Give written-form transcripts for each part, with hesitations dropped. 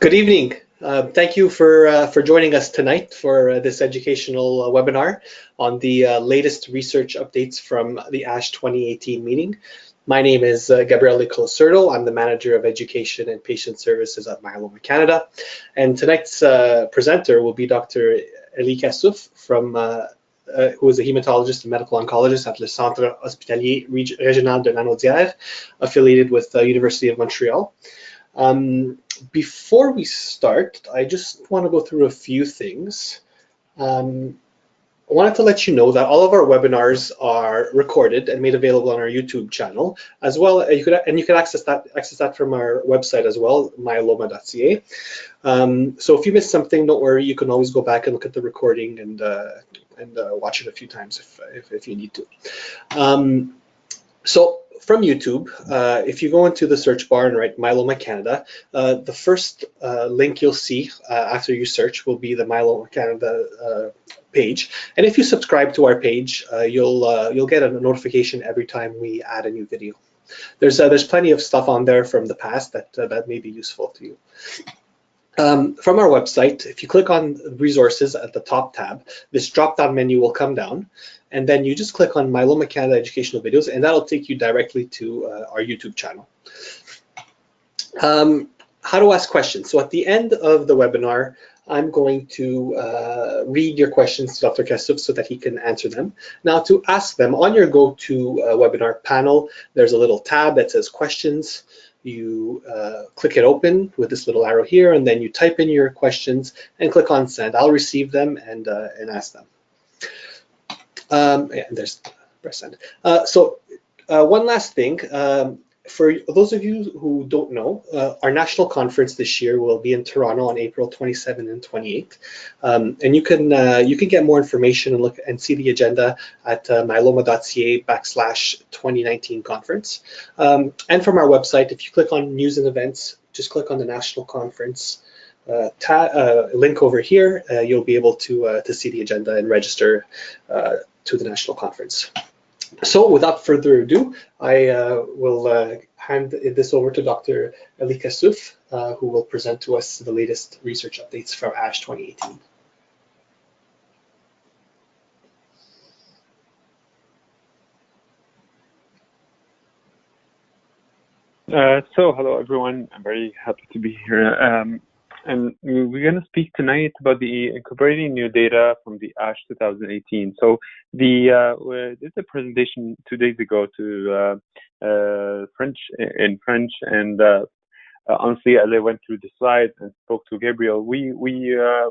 Good evening. Thank you for joining us tonight for this educational webinar on the latest research updates from the ASH 2018 meeting. My name is Elie Kassouf. I'm the Manager of Education and Patient Services at Myeloma Canada. And tonight's presenter will be Dr. Elie Kassouf, who is a hematologist and medical oncologist at le Centre hospitalier régional de Lanaudière, affiliated with the University of Montréal. Before we start, I just want to go through a few things. I wanted to let you know that all of our webinars are recorded and made available on our YouTube channel, as well. You can access that from our website as well, myeloma.ca. So if you missed something, don't worry. You can always go back and look at the recording and watch it a few times if you need to. So from YouTube, if you go into the search bar and write Myeloma Canada, the first link you'll see after you search will be the Myeloma Canada page. And if you subscribe to our page, you'll get a notification every time we add a new video. There's plenty of stuff on there from the past that may be useful to you. From our website, if you click on resources at the top tab, this drop-down menu will come down, and then you just click on Myeloma Canada educational videos, and that'll take you directly to our YouTube channel. How to ask questions. So at the end of the webinar, I'm going to read your questions to Dr. Kassouf so that he can answer them. Now, to ask them, on your GoToWebinar panel, there's a little tab that says questions. You click it open with this little arrow here, and then you type in your questions and click on send. I'll receive them and ask them. Yeah, and there's press send. One last thing. For those of you who don't know, our national conference this year will be in Toronto on April 27 and 28. And you can get more information and look and see the agenda at myeloma.ca/2019 conference. And from our website, if you click on news and events, just click on the national conference link over here. You'll be able to see the agenda and register to the national conference. So without further ado, I will hand this over to Dr. Elie Kassouf, who will present to us the latest research updates from ASH 2018. So hello everyone, I'm very happy to be here. And we're going to speak tonight about the incorporating new data from the ASH 2018. So this is a presentation 2 days ago to French, and honestly, as I went through the slides and spoke to Gabriel, we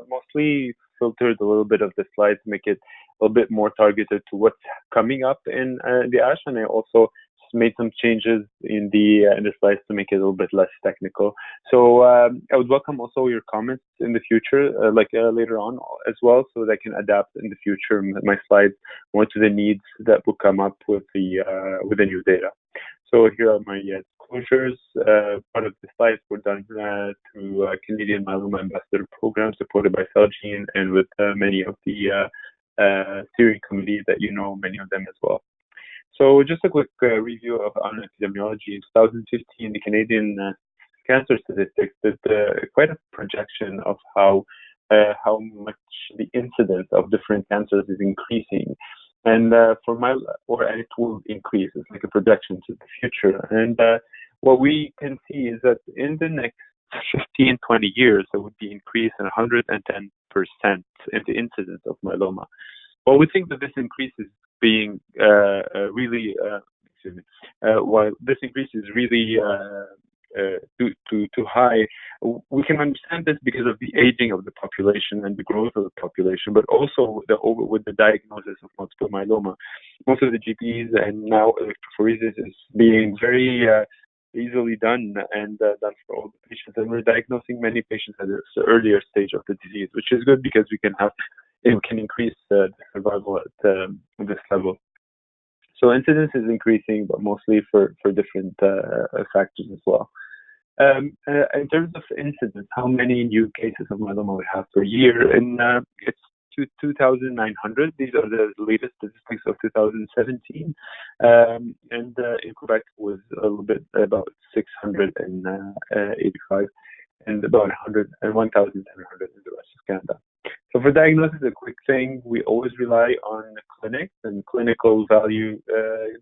mostly filtered a little bit of the slides to make it a little bit more targeted to what's coming up in the ASH, and I also made some changes in the slides to make it a little bit less technical. So I would welcome also your comments in the future, later on as well, so that I can adapt in the future my slides more to the needs that will come up with the new data. So here are my disclosures. Part of the slides were done through Canadian Myeloma Ambassador Program supported by Celgene and with many of the steering committee that you know, many of them as well. So just a quick review of epidemiology. In 2015, the Canadian cancer statistics did quite a projection of how much the incidence of different cancers is increasing, and and it will increase. It's like a projection to the future. And what we can see is that in the next 15, 20 years, there would be increase in 110% in the incidence of myeloma. Well, we think that this increase is being while this increase is really too high, we can understand this because of the aging of the population and the growth of the population, but also with the diagnosis of multiple myeloma. Most of the GPs and now electrophoresis is being very easily done and done for all the patients, and we're diagnosing many patients at the earlier stage of the disease, which is good because we can increase the survival at this level. So incidence is increasing, but mostly for different factors as well. In terms of incidence, how many new cases of myeloma we have per year? And it's 2,900. These are the latest statistics of 2017. And in Quebec was a little bit about 685. and about 1,700 in the rest of Canada. So for diagnosis, a quick thing, we always rely on clinics and clinical value,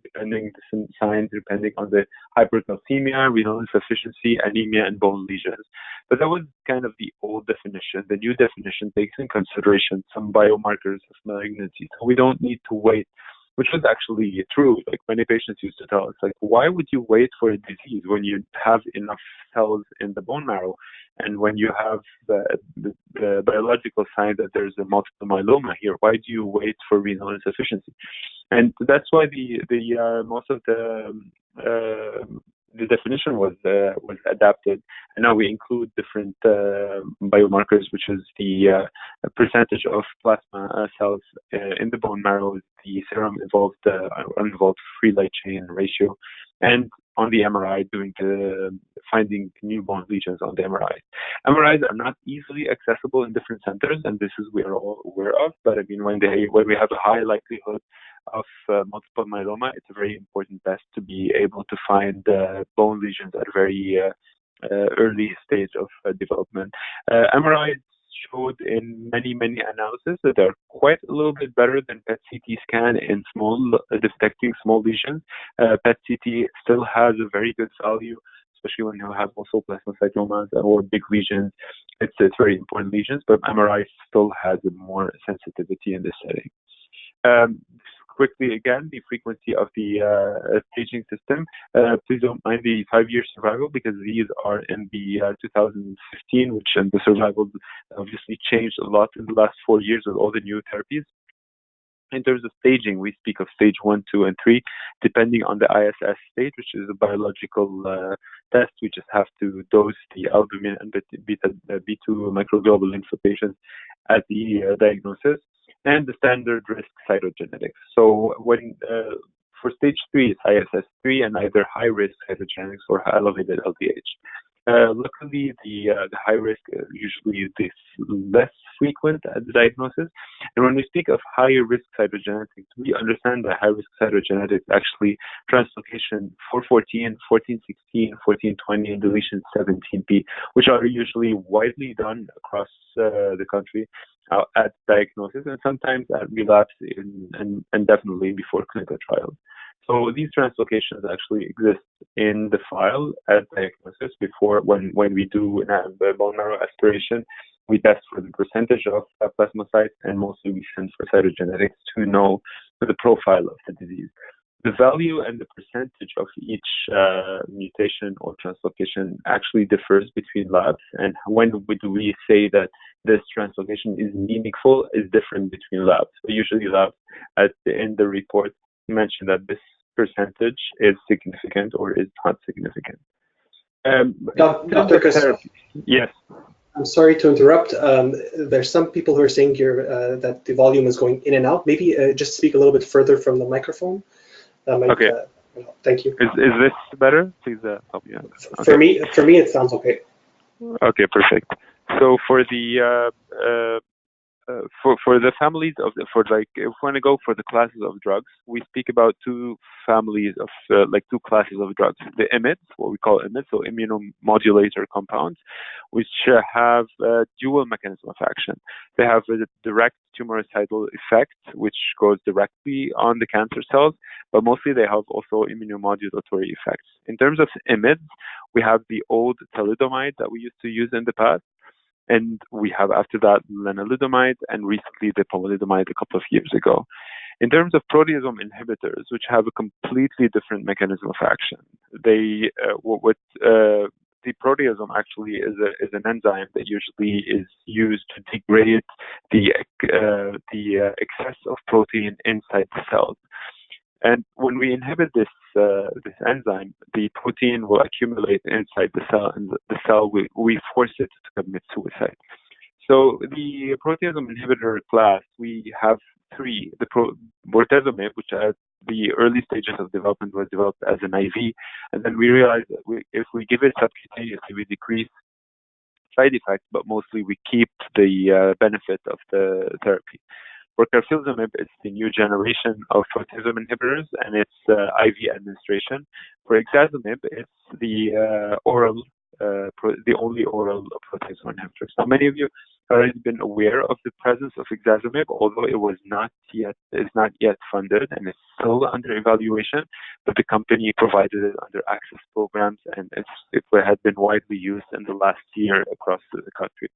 depending on signs, depending on the hypercalcemia, renal insufficiency, anemia, and bone lesions. But that was kind of the old definition. The new definition takes in consideration some biomarkers of malignancy. So we don't need to wait, which was actually true. Like many patients used to tell us, like, why would you wait for a disease when you have enough cells in the bone marrow, and when you have the biological sign that there's a multiple myeloma here? Why do you wait for renal insufficiency? And that's why the most of the definition was adapted, and now we include different biomarkers, which is the percentage of plasma cells in the bone marrow, the serum involved uninvolved free light chain ratio, and on the MRI finding new bone lesions on the MRI. MRIs are not easily accessible in different centers, and this is we are all aware of. But I mean, when we have a high likelihood of multiple myeloma, it's a very important test to be able to find bone lesions at a very early stage of development. MRIs showed in many analyses that they're quite a little bit better than PET-CT scan in detecting small lesions. PET-CT still has a very good value, especially when you have also plasmacytomas or big lesions. It's very important lesions, but MRI still has more sensitivity in this setting. Quickly again, the frequency of the staging system. Please don't mind the 5-year survival, because these are in the 2015, and the survival obviously changed a lot in the last 4 years with all the new therapies. In terms of staging, we speak of stage 1, 2, and 3, depending on the ISS stage, which is a biological test. We just have to dose the albumin and B2 microglobulin for patients at the diagnosis, and the standard risk cytogenetics. So when for stage 3, it's ISS 3 and either high risk cytogenetics or elevated LDH. Luckily, the high risk usually is less frequent at the diagnosis. And when we speak of higher risk cytogenetics, we understand that high risk cytogenetics actually translocation 414, 1416, 1420, and deletion 17p, which are usually widely done across the country at diagnosis, and sometimes at relapse and definitely before clinical trials. So these translocations actually exist in the file at diagnosis before when we do the bone marrow aspiration. We test for the percentage of plasmacytes, and mostly we send for cytogenetics to know the profile of the disease. The value and the percentage of each mutation or translocation actually differs between labs, and when do we say that this translocation is meaningful is different between labs. So usually labs in the report mention that this percentage is significant or is not significant. Dr. Kassouf. Yes. I'm sorry to interrupt. There's some people who are saying here that the volume is going in and out. Maybe just speak a little bit further from the microphone. Okay. Thank you. Is this better? Please help me out. Okay. For me, it sounds okay. Okay, perfect. So for the for the families of if we want to go for the classes of drugs, we speak about two families of two classes of drugs. The IMiDs, what we call IMiDs, so immunomodulator compounds, which have a dual mechanism of action. They have a direct tumoricidal effect, which goes directly on the cancer cells, but mostly they have also immunomodulatory effects. In terms of IMiDs, we have the old thalidomide that we used to use in the past, and we have after that lenalidomide, and recently the pomalidomide a couple of years ago. In terms of proteasome inhibitors, which have a completely different mechanism of action, the proteasome actually is an enzyme that usually is used to degrade the excess of protein inside the cells. And when we inhibit this enzyme, the protein will accumulate inside the cell, and the cell we force it to commit suicide. So the proteasome inhibitor class, we have three. The bortezomib, which at the early stages of development was developed as an IV, and then we realized that if we give it subcutaneously, we decrease side effects, but mostly we keep the benefit of the therapy. For carfilzomib, it's the new generation of proteasome inhibitors, and it's IV administration. For ixazomib, it's the oral the only oral proteasome inhibitors. Now, many of you have already been aware of the presence of ixazomib, although it was not yet funded and it's still under evaluation. But the company provided it under access programs, and it had been widely used in the last year across the country.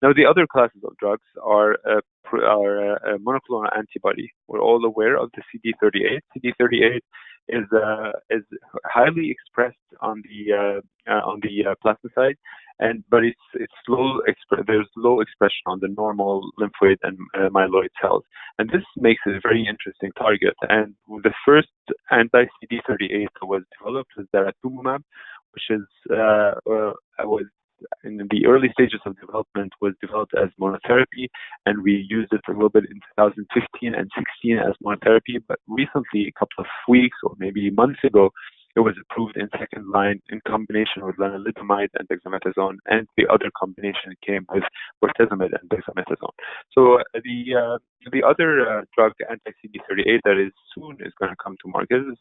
Now, the other classes of drugs are a monoclonal antibody. We're all aware of the CD38. CD38 is highly expressed on the plasmacyte, but it's low. There's low expression on the normal lymphoid and myeloid cells, and this makes it a very interesting target. And the first anti-CD38 that was developed was daratumumab, which was in the early stages of development, was developed as monotherapy, and we used it for a little bit in 2015 and 16 as monotherapy. But recently, a couple of weeks or maybe months ago, it was approved in second line in combination with lenalidomide and dexamethasone, and the other combination came with bortezomib and dexamethasone. So the other drug, anti-CD38, that is soon is going to come to market is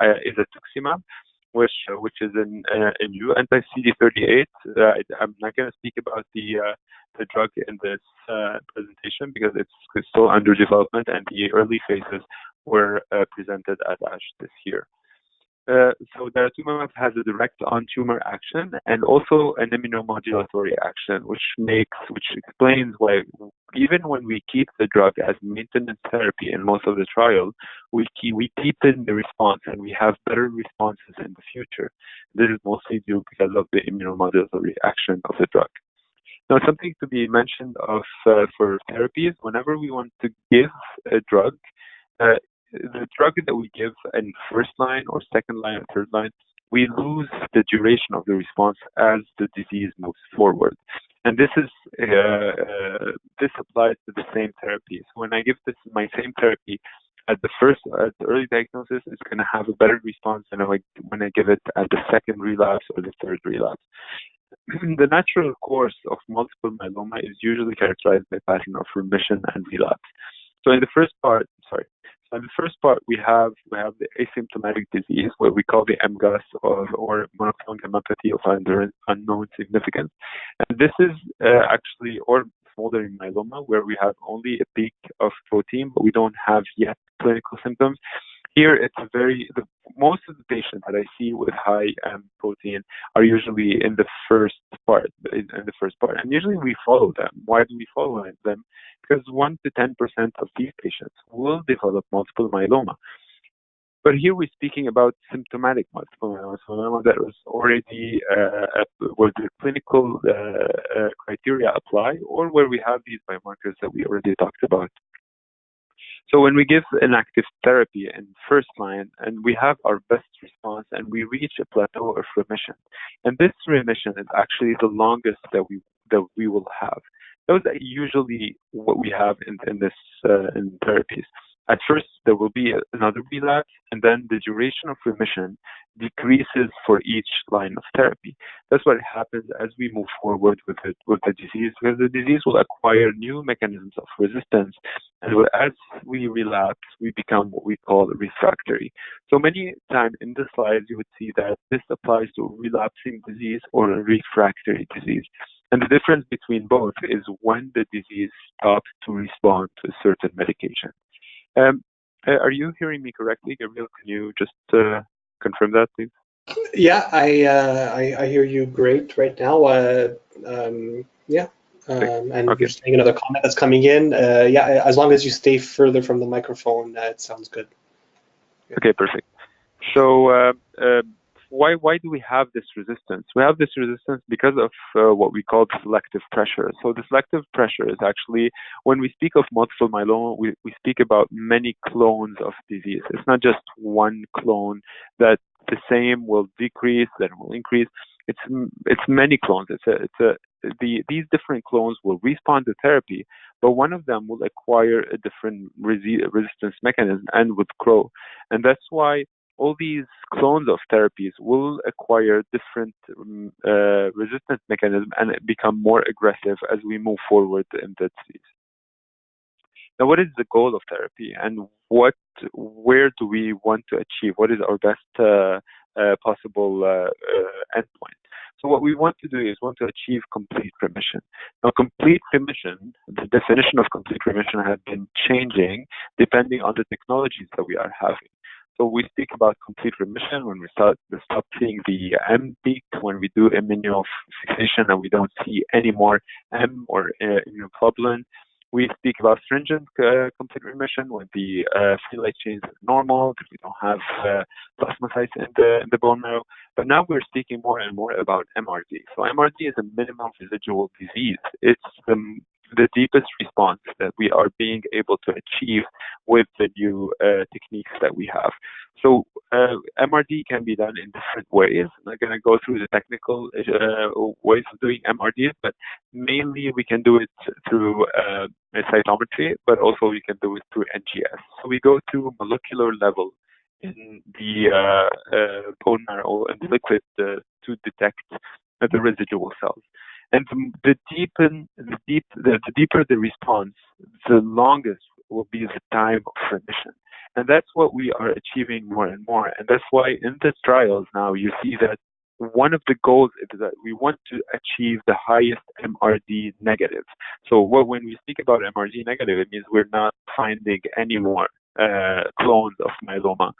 atuximab, which is a new anti-CD38. I'm not going to speak about the drug in this presentation because it's still under development, and the early phases were presented at ASH this year. So daratumumab has a direct on-tumor action and also an immunomodulatory action, which explains why even when we keep the drug as maintenance therapy in most of the trials, we deepen the response and we have better responses in the future. This is mostly due because of the immunomodulatory action of the drug. Now, something to be mentioned of for therapies, whenever we want to give a drug, the drug that we give in first line or second line or third line, we lose the duration of the response as the disease moves forward. And this applies to the same therapy. So when I give my same therapy at the early diagnosis, it's going to have a better response than when I give it at the second relapse or the third relapse. The natural course of multiple myeloma is usually characterized by a pattern of remission and relapse. So in the first part, we have the asymptomatic disease, what we call the MGUS or monoclonal gammopathy of unknown significance. And this is or smoldering myeloma, where we have only a peak of protein, but we don't have yet clinical symptoms. Here, most of the patients that I see with high protein are usually in the first part. And usually we follow them. Why do we follow them? Because 1 to 10% of these patients will develop multiple myeloma. But here we're speaking about symptomatic multiple myeloma, so myeloma that was already where the clinical criteria apply, or where we have these biomarkers that we already talked about. So when we give an active therapy in first line and we have our best response and we reach a plateau of remission, and this remission is actually the longest that we will have. Those are usually what we have in therapies. At first, there will be another relapse, and then the duration of remission decreases for each line of therapy. That's what happens as we move forward with the disease, because the disease will acquire new mechanisms of resistance, and as we relapse, we become what we call refractory. So many times in the slides, you would see that this applies to relapsing disease or a refractory disease. And the difference between both is when the disease stops to respond to a certain medication. Are you hearing me correctly, Gabriel? Can you just confirm that, please? Yeah, I hear you great right now. And okay. You're saying another comment that's coming in. As long as you stay further from the microphone, it sounds good. Okay, perfect. So why do we have this resistance? We have this resistance because of what we call selective pressure. So the selective pressure is actually, when we speak of multiple myeloma, we speak about many clones of disease. It's not just one clone that the same will decrease, then will increase. It's many clones. These different clones will respond to therapy, but one of them will acquire a different resistance mechanism and would grow. And that's why all these clones of therapies will acquire different resistance mechanisms and become more aggressive as we move forward in the disease. Now, what is the goal of therapy, and where do we want to achieve? What is our best possible endpoint. So what we want to do is want to achieve complete remission. Now, complete remission, the definition of complete remission has been changing depending on the technologies that we are having. So we speak about complete remission when we stop seeing the M peak, when we do immunofixation and we don't see any more M or immunoglobulin. We speak about stringent complete remission when the free light chains are normal, that we don't have plasmacytes in the bone marrow. But now we're speaking more and more about MRD. So MRD is a minimal residual disease. It's the deepest response that we are being able to achieve with the new techniques that we have. So MRD can be done in different ways. I'm not going to go through the technical ways of doing MRD, but mainly we can do it through cytometry, but also we can do it through NGS. So we go to molecular level in the bone marrow and the liquid to detect the residual cells. And the deeper the response, the longest will be the time of remission. And that's what we are achieving more and more. And that's why in the trials now you see that one of the goals is that we want to achieve the highest MRD negative. So when we speak about MRD negative, it means we're not finding any more clones of myeloma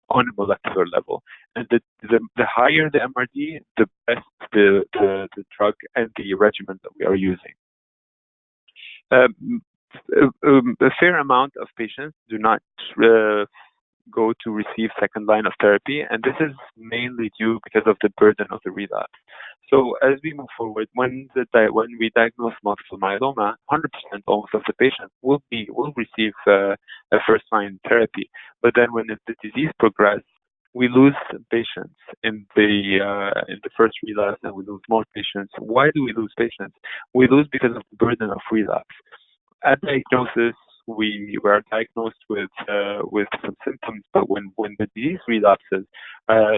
on a molecular level. And the higher the MRD, the best the drug and the regimen that we are using. A fair amount of patients do not go to receive second line of therapy, and this is mainly due because of the burden of the relapse. So as we move forward, when we diagnose multiple myeloma, 100% almost of the patients will receive a first line therapy. But then when the disease progresses, we lose patients in the first relapse, and we lose more patients. Why do we lose patients? We lose because of the burden of relapse. At diagnosis, we were diagnosed with some symptoms, but when the disease relapses,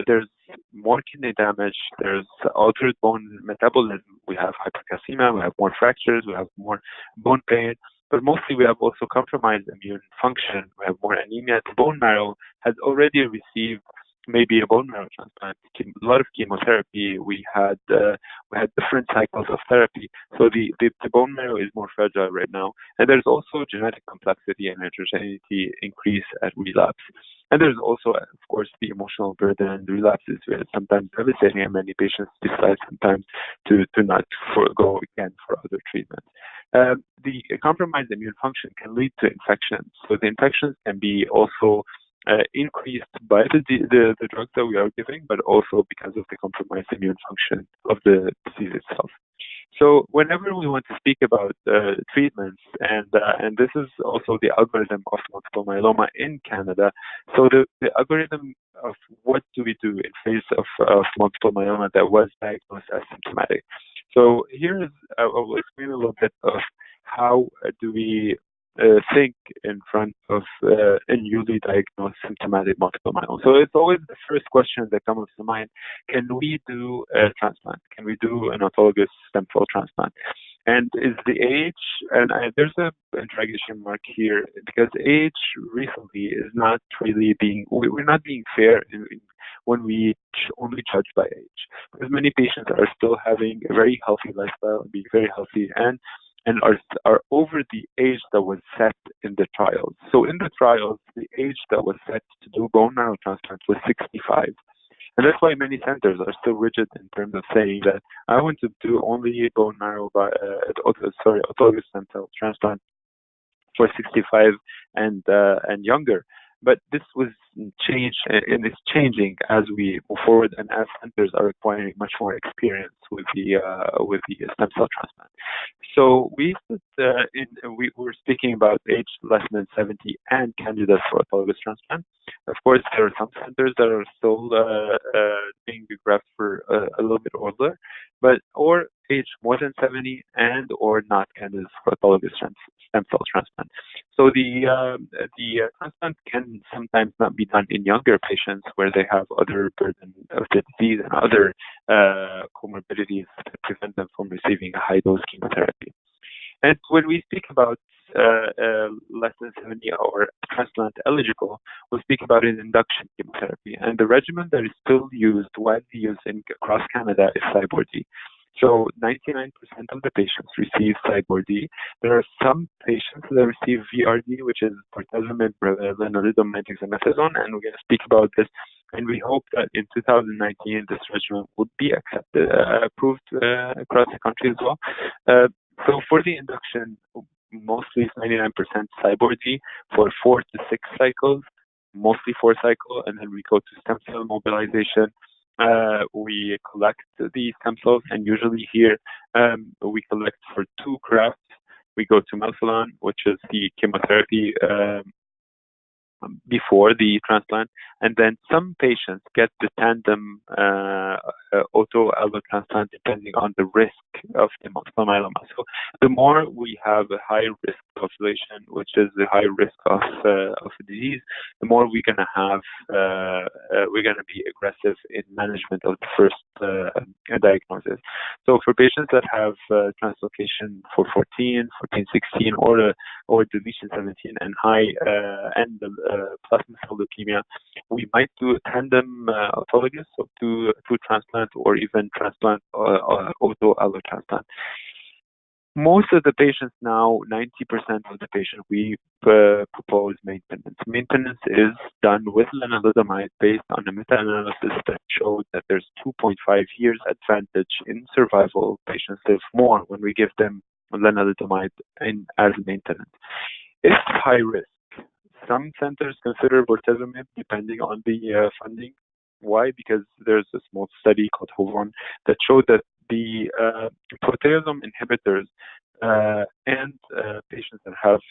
there's more kidney damage, there's altered bone metabolism, we have hypercalcemia, we have more fractures, we have more bone pain, but mostly we have also compromised immune function, we have more anemia. The bone marrow has already received maybe a bone marrow transplant, a lot of chemotherapy. We had different cycles of therapy. So the bone marrow is more fragile right now. And there's also genetic complexity and heterogeneity increase at relapse. And there's also, of course, the emotional burden. The relapse is sometimes devastating, and many patients decide sometimes to not go again for other treatments. The compromised immune function can lead to infections. So the infections can be also increased by the drugs that we are giving, but also because of the compromised immune function of the disease itself. So whenever we want to speak about treatments, and this is also the algorithm of multiple myeloma in Canada. So the algorithm of what do we do in face of multiple myeloma that was diagnosed as symptomatic. So here is I will explain a little bit of how do we think in front of a newly diagnosed symptomatic multiple myeloma. So it's always the first question that comes to mind: can we do a transplant? Can we do an autologous stem cell transplant? And is the age, and there's a interrogation mark here, because age recently is not really we're not being fair when we only judge by age, because many patients are still having a very healthy lifestyle, being very healthy, and are over the age that was set in the trials. So in the trials, the age that was set to do bone marrow transplant was 65. And that's why many centers are still rigid in terms of saying that I want to do only bone marrow autologous stem cell transplant for 65 and younger. But this was changed, and it's changing as we move forward, and as centers are acquiring much more experience with the stem cell transplant. So we were speaking about age less than 70 and candidates for autologous transplant. Of course, there are some centers that are still being grafted for a little bit older, or age more than 70 and or not candidates for autologous stem cell transplant. So the transplant can sometimes not be done in younger patients where they have other burden of the disease and other comorbidities that prevent them from receiving a high dose chemotherapy. And when we speak about less than 70 or transplant-eligible, we'll speak about an induction chemotherapy. And the regimen that is still widely used across Canada is Cyborg-D. So 99% of the patients receive Cyborg-D. There are some patients that receive VRD, which is bortezomib, lenalidomide, dexamethasone, and we're going to speak about this. And we hope that in 2019, this regimen would be approved across the country as well. So for the induction, mostly 99% Cyborg-D for 4 to 6 cycles, mostly 4 cycles, and then we go to stem cell mobilization. We collect the stem cells, and usually here we collect for 2 grafts. We go to melphalan, which is the chemotherapy before the transplant, and then some patients get the tandem auto-allo transplant depending on the risk of the multiple myeloma. So the more we have a high risk population, which is the high risk of disease, the more we're going to be aggressive in management of the first diagnosis. So for patients that have translocation for 14, 16, or deletion 17 and high and plasma cell leukemia, we might do a tandem autologous, so two transplant or even transplant auto-allo transplant. Most of the patients now, 90% of the patients, we propose maintenance. Maintenance is done with lenalidomide based on a meta-analysis that showed that there's 2.5 years advantage in survival. Patients live more when we give them lenalidomide as maintenance. It's high risk. Some centers consider bortezomib depending on the funding. Why? Because there's a small study called HOVON that showed that the proteasome inhibitors and patients that have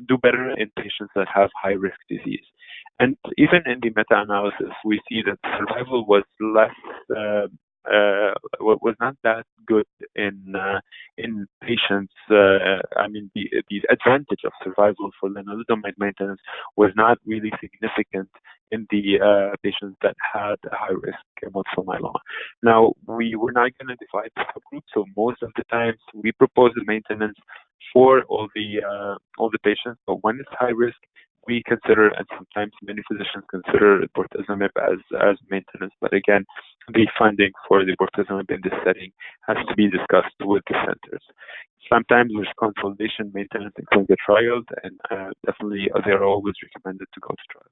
do better in patients that have high risk disease. And even in the meta-analysis, we see that survival was was not that good in patients. The advantage of survival for lenalidomide maintenance was not really significant in the patients that had a high risk multiple myeloma. Now, we were not going to divide the subgroup, so most of the times we propose the maintenance for all the patients, but when it's high risk, we consider, and sometimes many physicians consider bortezomib as maintenance. But again, the funding for the bortezomib in this setting has to be discussed with the centers. Sometimes there's consolidation maintenance in clinical trials, and definitely they're always recommended to go to trial.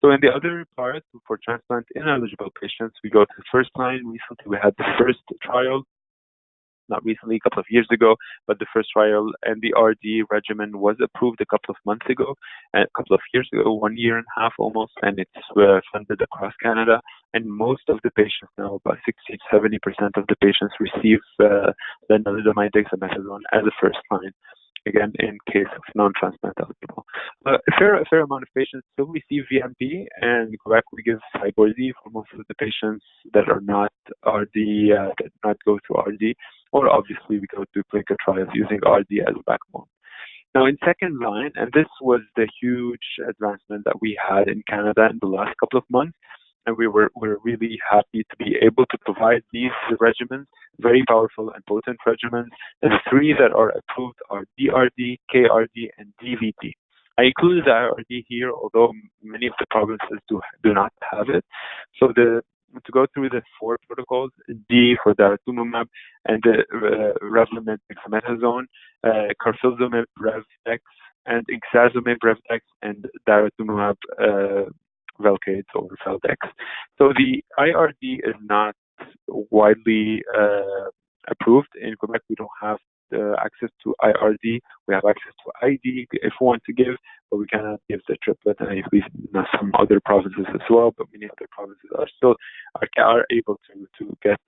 So in the other part, for transplant-ineligible patients, we go to first line. Recently, we had the first trial. Not recently, a couple of years ago, but the first trial and the RD regimen was approved a couple of months ago, and a couple of years ago, 1 year and a half almost, and it's funded across Canada. And most of the patients now, about 60-70% of the patients receive lenalidomide dexamethasone as a first line. Again, in case of non-transplant eligible. A fair amount of patients still receive VMP, and in Quebec we give Cyborg-D for most of the patients that are not RD, that not go to RD, or obviously we go to clinical trials using RD as a backbone. Now in second line, and this was the huge advancement that we had in Canada in the last couple of months, and we're really happy to be able to provide these regimens, very powerful and potent regimens. And the 3 that are approved are DRD, KRD, and DVD. I included the IRD here, although many of the provinces do not have it. So to go through the 4 protocols, D for daratumumab, and the Revlimid dexamethasone, carfilzomib Rev-Dex, and ixazomib Rev-Dex, and daratumumab Velcade or Veldex. So the IRD is not widely approved. In Quebec, we don't have access to IRD. We have access to ID if we want to give, but we cannot give the triplet, and I believe in some other provinces as well, but many other provinces are able to get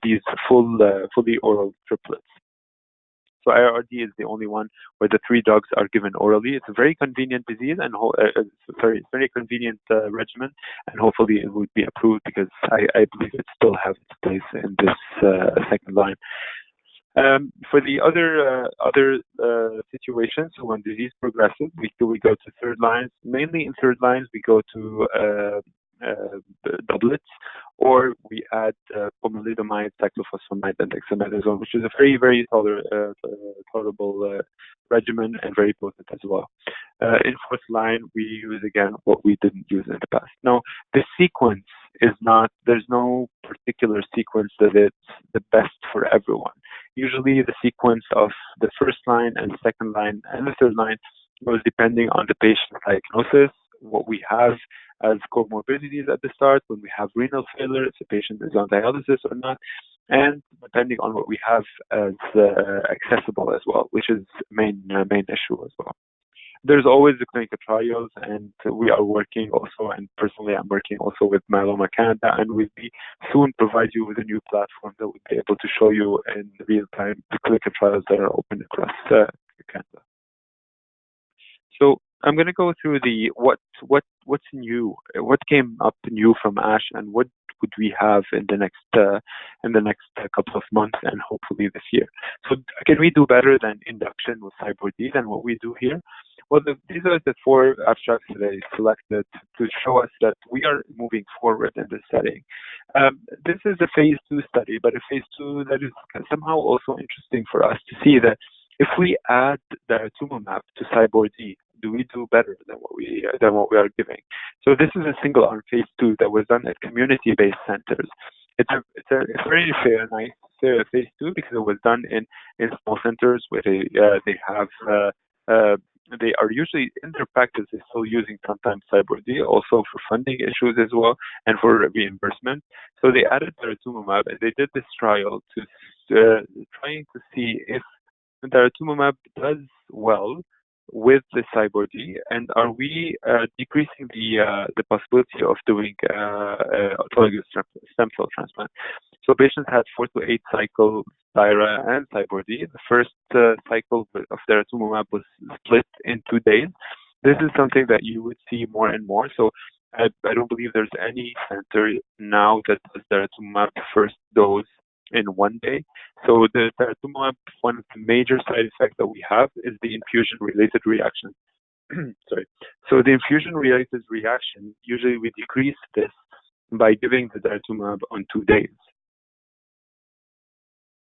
these fully oral triplets. So IRD is the only one where the 3 drugs are given orally. It's a very convenient disease, and it's very convenient regimen, and hopefully it would be approved because I believe it still has its place in this second line. For the other situations, so when disease progresses, we go to third lines. Mainly in third lines, we go to doublets or we add pomalidomide, cyclophosphamide, and dexamethasone, which is a very, very tolerable regimen and very potent as well. In fourth line, we use again what we didn't use in the past. Now, the sequence is not, there's no particular sequence that it's the best for everyone. Usually the sequence of the first line and the second line and the third line goes depending on the patient's diagnosis, what we have as comorbidities at the start, when we have renal failure, if the patient is on dialysis or not, and depending on what we have as accessible as well, which is main issue as well. There's always the clinical trials, and we are working also, and personally I'm working also with Myeloma Canada, and we'll be soon provide you with a new platform that will be able to show you in real time the clinical trials that are open across Canada. So I'm going to go through the what's new, what came up new from ASH, and what would we have in the next couple of months and hopefully this year. So can we do better than induction with CyBorD than what we do here? Well, these are the 4 abstracts that I selected to show us that we are moving forward in this setting. This is a phase 2 study, but a phase 2 that is somehow also interesting for us to see that if we add daratumumab to CyBorD, do we do better than what we are giving? So this is a single arm phase 2 that was done at community-based centers. It's a very nice phase 2 because it was done in small centers where they are usually in their practice is still using sometimes CyBorD, also for funding issues as well and for reimbursement. So they added daratumumab and they did this trial to trying to see if daratumumab does well with the CyBorD, and are we decreasing the possibility of doing autologous stem cell transplant? So patients had 4 to 8 cycles Dara and CyBorD. The first cycle of daratumumab was split in 2 days. This is something that you would see more and more. So I don't believe there's any center now that does daratumumab the first dose in 1 day. So the daratumumab, one of the major side effects that we have is the infusion-related reaction. Sorry. So the infusion-related reaction, usually we decrease this by giving the daratumumab on 2 days.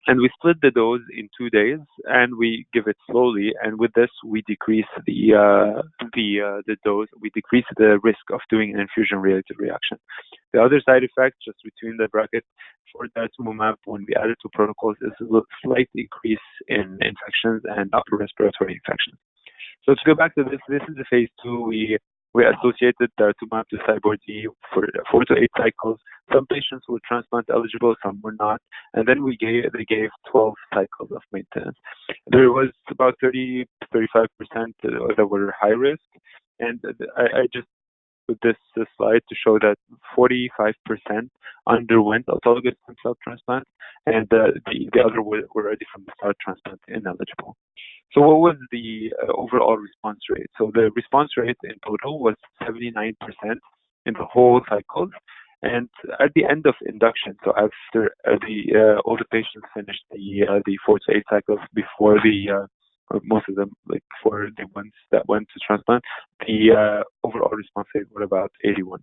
And we split the dose in 2 days, and we give it slowly. And with this, we decrease the dose. We decrease the risk of doing an infusion-related reaction. The other side effect, just between the brackets, for daratumumab, when we add it to protocols, is a slight increase in infections and upper respiratory infections. So to go back to this, this is the phase 2. We associated daratumumab to CyBorD for 4 to 8 cycles. Some patients were transplant eligible, some were not, and then they gave 12 cycles of maintenance. There was about 30-35% that were high risk, and I just put this slide to show that 45% underwent autologous stem cell transplant, and the other were already from the start transplant ineligible. So what was the overall response rate? So the response rate in total was 79% in the whole cycle. And at the end of induction, so after all the patients finished the 4 to 8 cycles before most of them, like for the ones that went to transplant, the overall response rate was about 81%.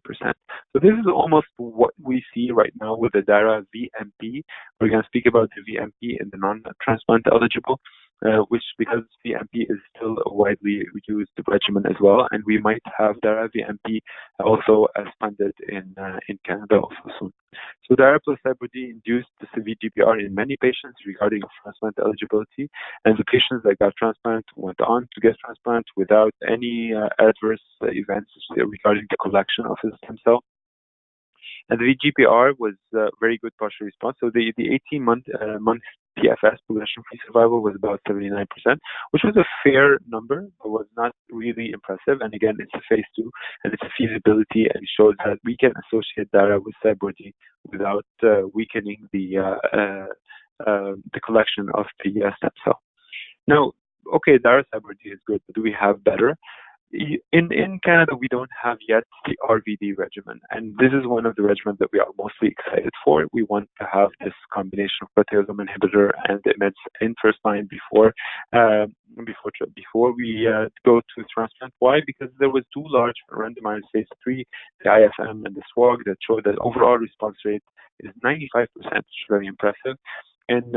So this is almost what we see right now with the DARA VMP. We're going to speak about the VMP in the non-transplant eligible, which because VMP is still a widely used regimen as well, and we might have DARA VMP also expanded in Canada also soon. So DARA plus CyBorD induced the VGPR in many patients regarding transplant eligibility, and the patients that got transplant went on to get transplant without any adverse events regarding the collection of the stem cell. And the VGPR was very good partial response. So the 18-month PFS, progression-free survival, was about 79%, which was a fair number, but was not really impressive. And again, it's a phase 2, and it's a feasibility, and it shows that we can associate DARA with CyBorD without weakening the collection of the stem cell. Now, okay, DARA CyBorD is good, but do we have better? in Canada, we don't have yet the RVD regimen, and this is one of the regimens that we are mostly excited for. We want to have this combination of proteasome inhibitor and IMiDs in first line before we go to transplant. Why? Because there was two large randomized phase 3, the IFM and the SWOG, that showed that overall response rate is 95%, which is very impressive. And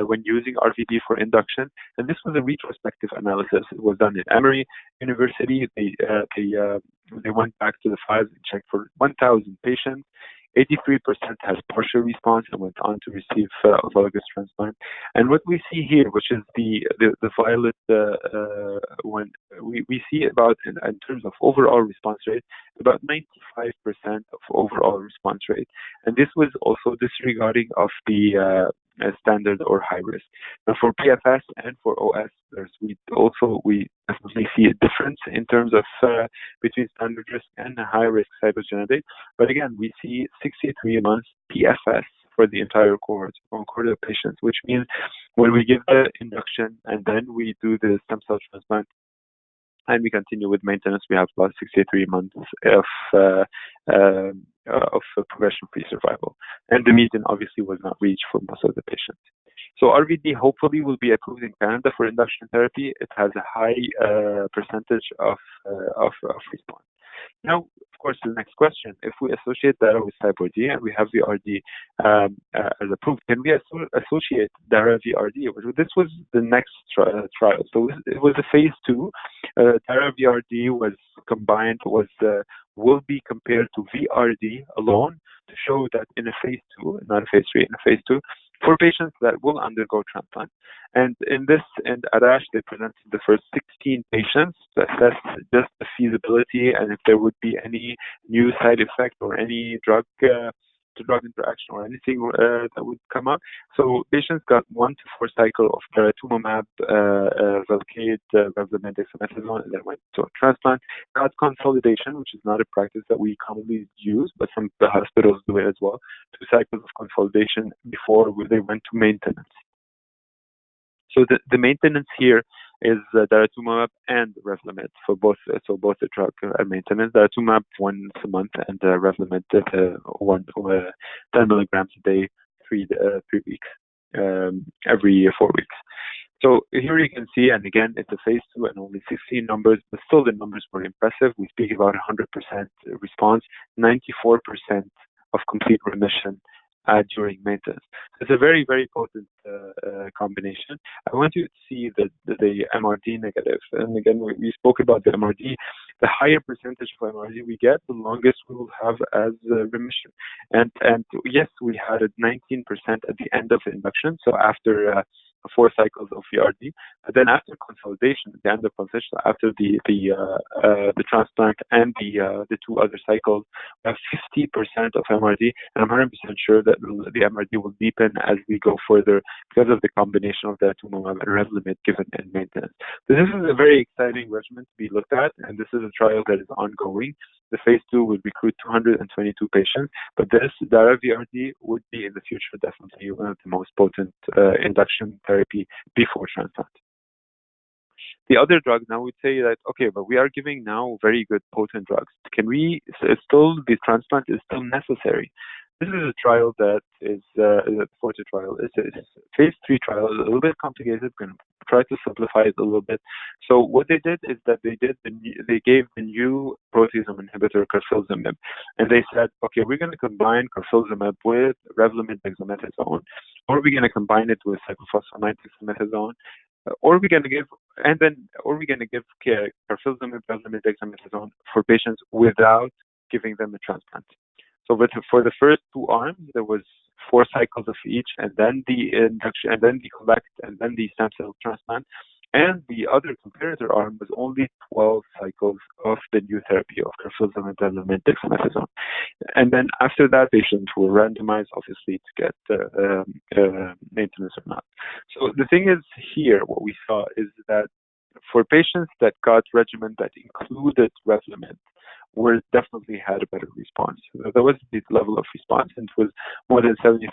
when using RVD for induction, and this was a retrospective analysis. It was done at Emory University. They went back to the files and checked for 1,000 patients. 83% has partial response and went on to receive autologous transplant. And what we see here, which is the violet one, we see about, in terms of overall response rate, about 95% of overall response rate. And this was also disregarding of the standard or high risk. Now for PFS and for OS, we definitely see a difference in terms of between standard risk and high risk cytogenetic. But again, we see 63 months PFS for the entire cohort of patients, which means when we give the induction and then we do the stem cell transplant and we continue with maintenance, we have about 63 months of progression-free survival. And the median obviously was not reached for most of the patients. So RVD hopefully will be approved in Canada for induction therapy. It has a high percentage of response. Now, of course, the next question, if we associate dara with CyBorD and we have VRD as approved, can we associate dara VRD? This was the next trial. So it was a phase 2. Dara VRD was combined, will be compared to VRD alone to show that in a phase 2, not a phase 3, in a phase 2, for patients that will undergo transplant. And at ASH, they presented the first 16 patients to assess just the feasibility and if there would be any new side effect or any drug interaction or anything that would come up. So patients got 1 to 4 cycles of daratumumab, Velcade, Revlimid, dexamethasone, and then went to a transplant. Got consolidation, which is not a practice that we commonly use, but some of the hospitals do it as well. 2 cycles of consolidation before they went to maintenance. So the maintenance here is daratumumab and Revlimid for both, so both the drug and maintenance. Daratumumab once a month and Revlimid 10 milligrams a day, 3 weeks, every 4 weeks. So here you can see, and again, it's a phase 2 and only 16 numbers, but still the numbers were impressive. We speak about 100% response, 94% of complete remission during maintenance. It's a very, very potent combination. I want you to see the MRD negative. And again, we spoke about the MRD. The higher percentage of MRD we get, the longest we will have as remission. And yes, we had a 19% at the end of induction, so after 4 cycles of VRD. But then after consolidation, at the end of consolidation, after the transplant and the 2 other cycles, we have 50% of MRD, and I'm 100% sure that the MRD will deepen as we go further because of the combination of daratumumab and Revlimid given in maintenance. So this is a very exciting regimen to be looked at, and this is a trial that is ongoing. The phase 2 will recruit 222 patients, but this dara VRD would be in the future definitely one of the most potent induction therapy before transplant. The other drugs now would say that, okay, but we are giving now very good potent drugs. Can we still, the transplant is still necessary? This is a trial that is a FORTE trial. It's a phase 3 trial, a little bit complicated. We're going to try to simplify it a little bit. So what they did is that they gave the new proteasome inhibitor carfilzomib, and they said, okay, we're going to combine carfilzomib with Revlimid, dexamethasone, or we're going to combine it with cyclophosphamide, dexamethasone, or we're going to give carfilzomib, Revlimid, dexamethasone for patients without giving them a transplant. So for the first 2 arms, there was 4 cycles of each, and then the induction, and then the collect, and then the stem cell transplant. And the other comparator arm was only 12 cycles of the new therapy of carfilzomib, Revlimid, dexamethasone. And then after that, patients were randomized, obviously, to get maintenance or not. So the thing is here, what we saw is that for patients that got regimen that included Revlimid, definitely had a better response. There was this level of response, and it was more than 73%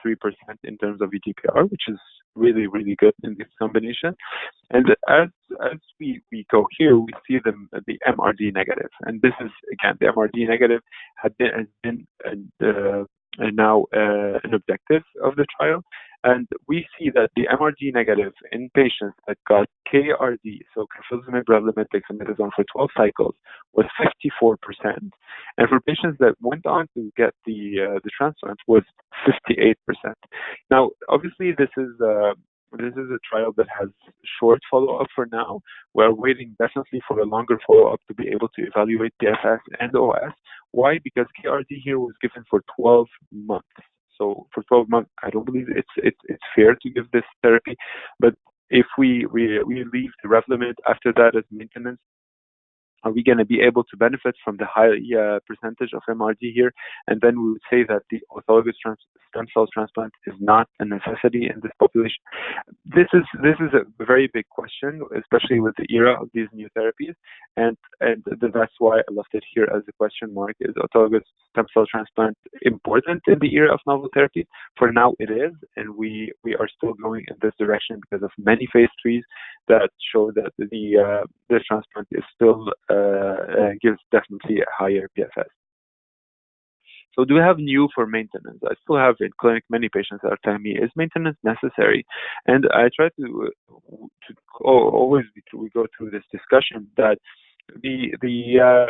in terms of VGPR, which is really, really good in this combination. And as we go here, we see the MRD negative, and this is again the MRD negative has been now an objective of the trial. And we see that the MRD negative in patients that got KRD, so carfilzomib, Revlimid, dexamethasone for 12 cycles, was 54%. And for patients that went on to get the transplant was 58%. Now, obviously, this is a trial that has short follow-up for now. We're waiting definitely for a longer follow-up to be able to evaluate PFS and OS. Why? Because KRD here was given for 12 months. So for 12 months, I don't believe it's fair to give this therapy. But if we leave the Revlimid after that as maintenance, are we going to be able to benefit from the high percentage of MRD here? And then we would say that the autologous stem cell transplant is not a necessity in this population. This is a very big question, especially with the era of these new therapies. And that's why I left it here as a question mark. Is autologous stem cell transplant important in the era of novel therapy? For now, it is. And we are still going in this direction because of many phase 3s that show that the transplant is still gives definitely a higher PFS. So do we have new for maintenance? I still have in clinic many patients that are telling me, is maintenance necessary? And I try to always we go through this discussion that the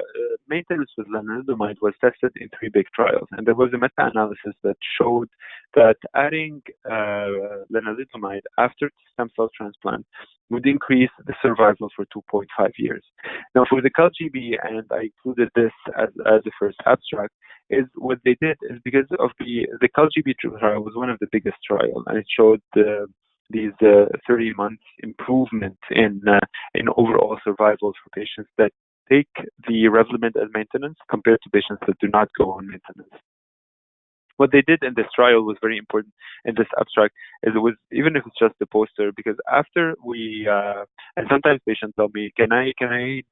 maintenance with lenalidomide was tested in 3 big trials, and there was a meta-analysis that showed that adding lenalidomide after stem cell transplant would increase the survival for 2.5 years. Now, for the CALGB, and I included this as the first abstract, is what they did is because of the CALGB trial was one of the biggest trials, and it showed these 30 months improvement in overall survival for patients that take the Revlimid as maintenance compared to patients that do not go on maintenance. What they did in this trial was very important in this abstract, is it was, even if it's just a poster, because after we, and sometimes patients tell me, can I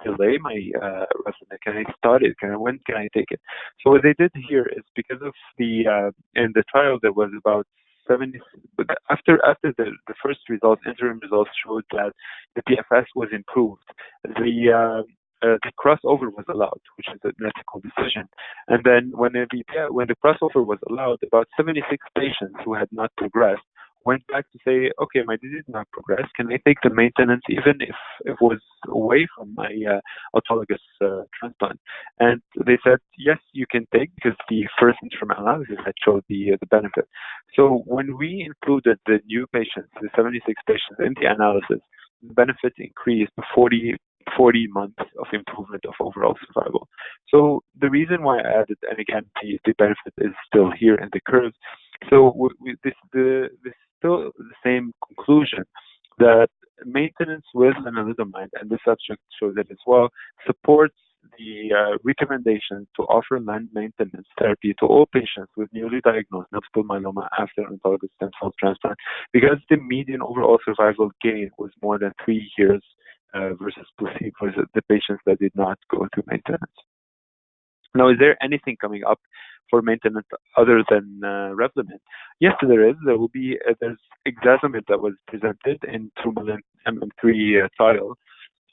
delay my Revlimid? Can I start it? When can I take it? So what they did here is because of in the trial there was about 70, but after the first results, interim results showed that the PFS was improved. The crossover was allowed, which is an ethical decision. And then when the crossover was allowed, about 76 patients who had not progressed went back to say, okay, my disease did not progress. Can I take the maintenance even if it was away from my autologous transplant? And they said, yes, you can take, because the first interim analysis had showed the benefit. So when we included the new patients, the 76 patients in the analysis, the benefit increased to 40 months of improvement of overall survival. So the reason why I added, and again, the benefit is still here in the curves. So this still the same conclusion that maintenance with lenalidomide, and this abstract shows it as well, supports the recommendation to offer maintenance therapy to all patients with newly diagnosed multiple myeloma after autologous stem cell transplant, because the median overall survival gain was more than 3 years versus placebo, versus the patients that did not go into maintenance. Now, is there anything coming up for maintenance other than Revlimid? Yes, there is. There's ixazomib that was presented in MM3 trial.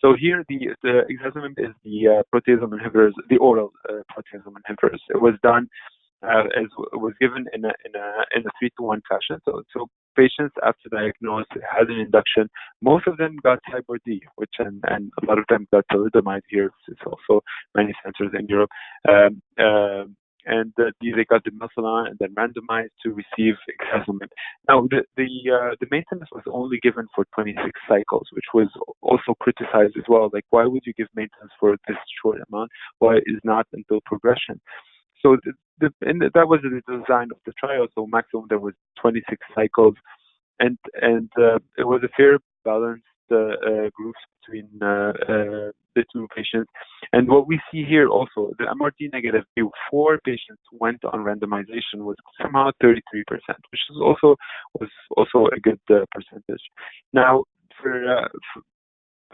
So here, the ixazomib is the proteasome inhibitors, the oral proteasome inhibitors. It was done as was given in a 3-to-1 fashion. So patients after diagnosis had an induction. Most of them got CyBorD, and a lot of them got thalidomide here. It's also many centers in Europe. And they got the melphalan and then randomized to receive ixazomib. Now, the maintenance was only given for 26 cycles, which was also criticized as well. Like, why would you give maintenance for this short amount? Why is not until progression? So that was the design of the trial. So maximum there was 26 cycles, and it was a fair balanced groups between the 2 patients. And what we see here also, the MRD negative before patients went on randomization was somehow 33%, which was also a good percentage. Now,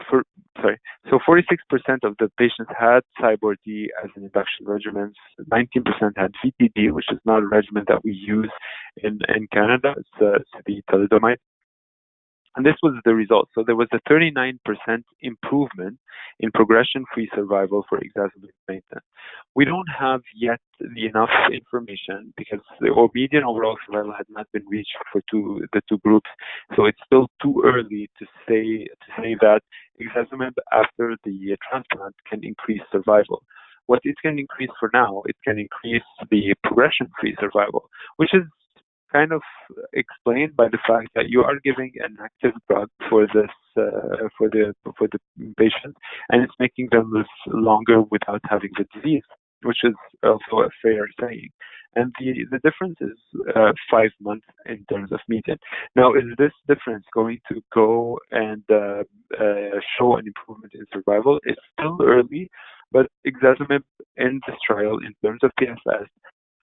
for sorry, so 46% of the patients had Cyborg-D as an induction regimen. 19% had VTD, which is not a regimen that we use in Canada. It's the thalidomide. And this was the result. So there was a 39% improvement in progression-free survival for exacerbated maintenance. We don't have yet enough information because the median overall survival had not been reached for the two groups. So it's still too early to say that exacerbate after the transplant can increase survival. What it can increase for now, it can increase the progression-free survival, which is kind of explained by the fact that you are giving an active drug for this for the patient, and it's making them live longer without having the disease, which is also a fair saying. And the difference is 5 months in terms of median. Now, is this difference going to go and show an improvement in survival? It's still early, but exacerbate in this trial in terms of PFS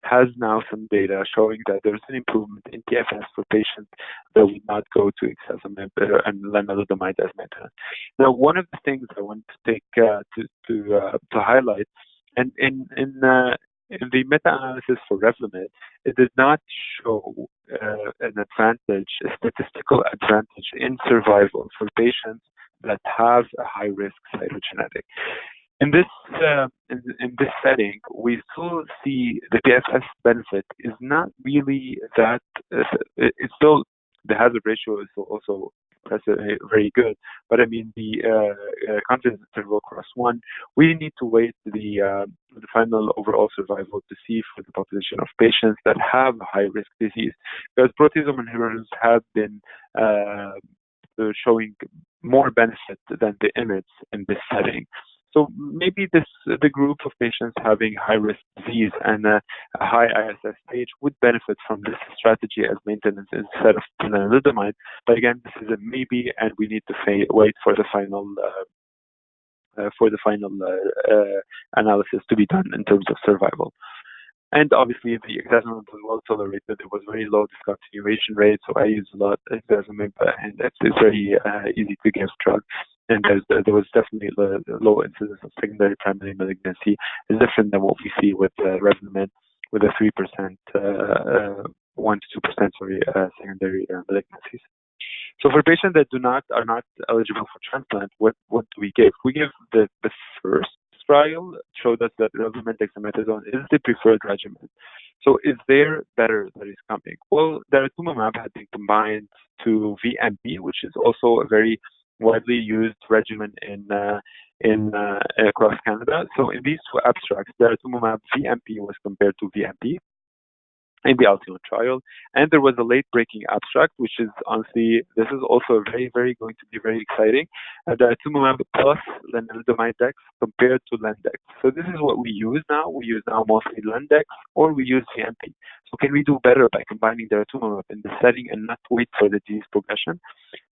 has now some data showing that there's an improvement in PFS for patients that would not go to exacerbate and lenalidomide as maintenance. Now, one of the things I want to take to highlight, and in the meta-analysis for Revlimid, it did not show an advantage, a statistical advantage in survival for patients that have a high-risk cytogenetic. In this setting, we still see the PFS benefit is not really that. It's still the hazard ratio is also very good, but I mean the confidence interval across one. We need to wait the final overall survival to see for the population of patients that have high risk disease, because proteasome inhibitors have been showing more benefit than the IMiDs in this setting. So maybe the group of patients having high-risk disease and a high ISS stage would benefit from this strategy as maintenance instead of lenalidomide. But again, this is a maybe, and we need to wait for the final analysis to be done in terms of survival. And obviously, the exacerbate was well tolerated. There was very low discontinuation rate, so I use a lot of exacerbate, and it's very easy to give drug. And there was definitely a low incidence of secondary primary malignancy. It's different than what we see with Revlimid, with a 3%, 1 to 2%, secondary malignancies. So for patients that are not eligible for transplant, what do we give? We give the first trial showed us that Revlimid dexamethasone is the preferred regimen. So is there better that is coming? Well, daratumumab had been combined to VMP, which is also a very widely used regimen in across Canada. So in these two abstracts, daratumumab VMP was compared to VMP in the Alcyon trial, and there was a late-breaking abstract, which is honestly, this is also very going to be very exciting. Daratumumab plus lenalidomide dex compared to Lendex. So this is what we use now. We use now mostly Lendex, or we use VMP. So can we do better by combining daratumumab in the setting and not wait for the disease progression?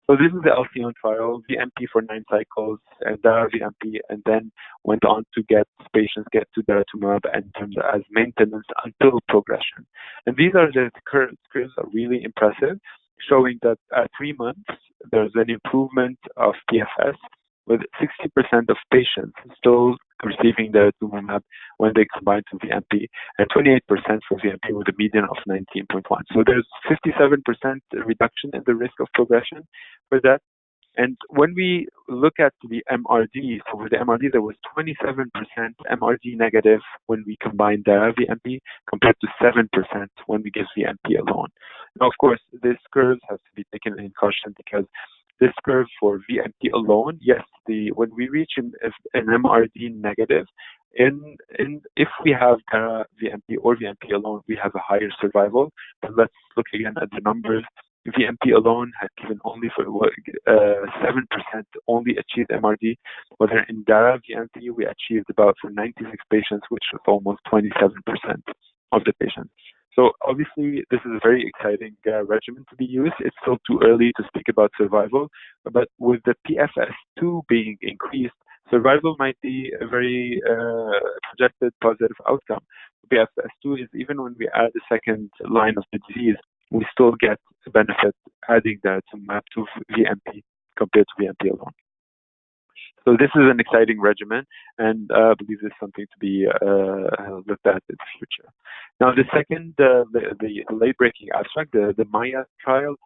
So this is the Alcyon trial, VMP for 9 cycles, and VMP, and then went on to get patients to daratumumab and as maintenance until progression. And these are the curves are really impressive, showing that at 3 months, there's an improvement of PFS with 60% of patients still receiving daratumumab when they combine to VMP, and 28% for VMP with a median of 19.1. So there's 57% reduction in the risk of progression for that. And when we look at the MRD, so with the MRD, there was 27% MRD negative when we combined the VMP compared to 7% when we give VMP alone. Now, of course, this curve has to be taken in caution because this curve for VMP alone, yes, when we reach an MRD negative, if we have VMP or VMP alone, we have a higher survival. But let's look again at the numbers. VMP alone had given only for 7% only achieved MRD, whether in DARA VMP we achieved about for 96 patients, which was almost 27% of the patients. So obviously, this is a very exciting regimen to be used. It's still too early to speak about survival, but with the PFS2 being increased, survival might be a very projected positive outcome. PFS2 is even when we add the second line of the disease, we still get the benefit adding that to VMP compared to VMP alone. So this is an exciting regimen, and I believe this is something to be looked at in the future. Now, the second, the late-breaking abstract, the Maya trial,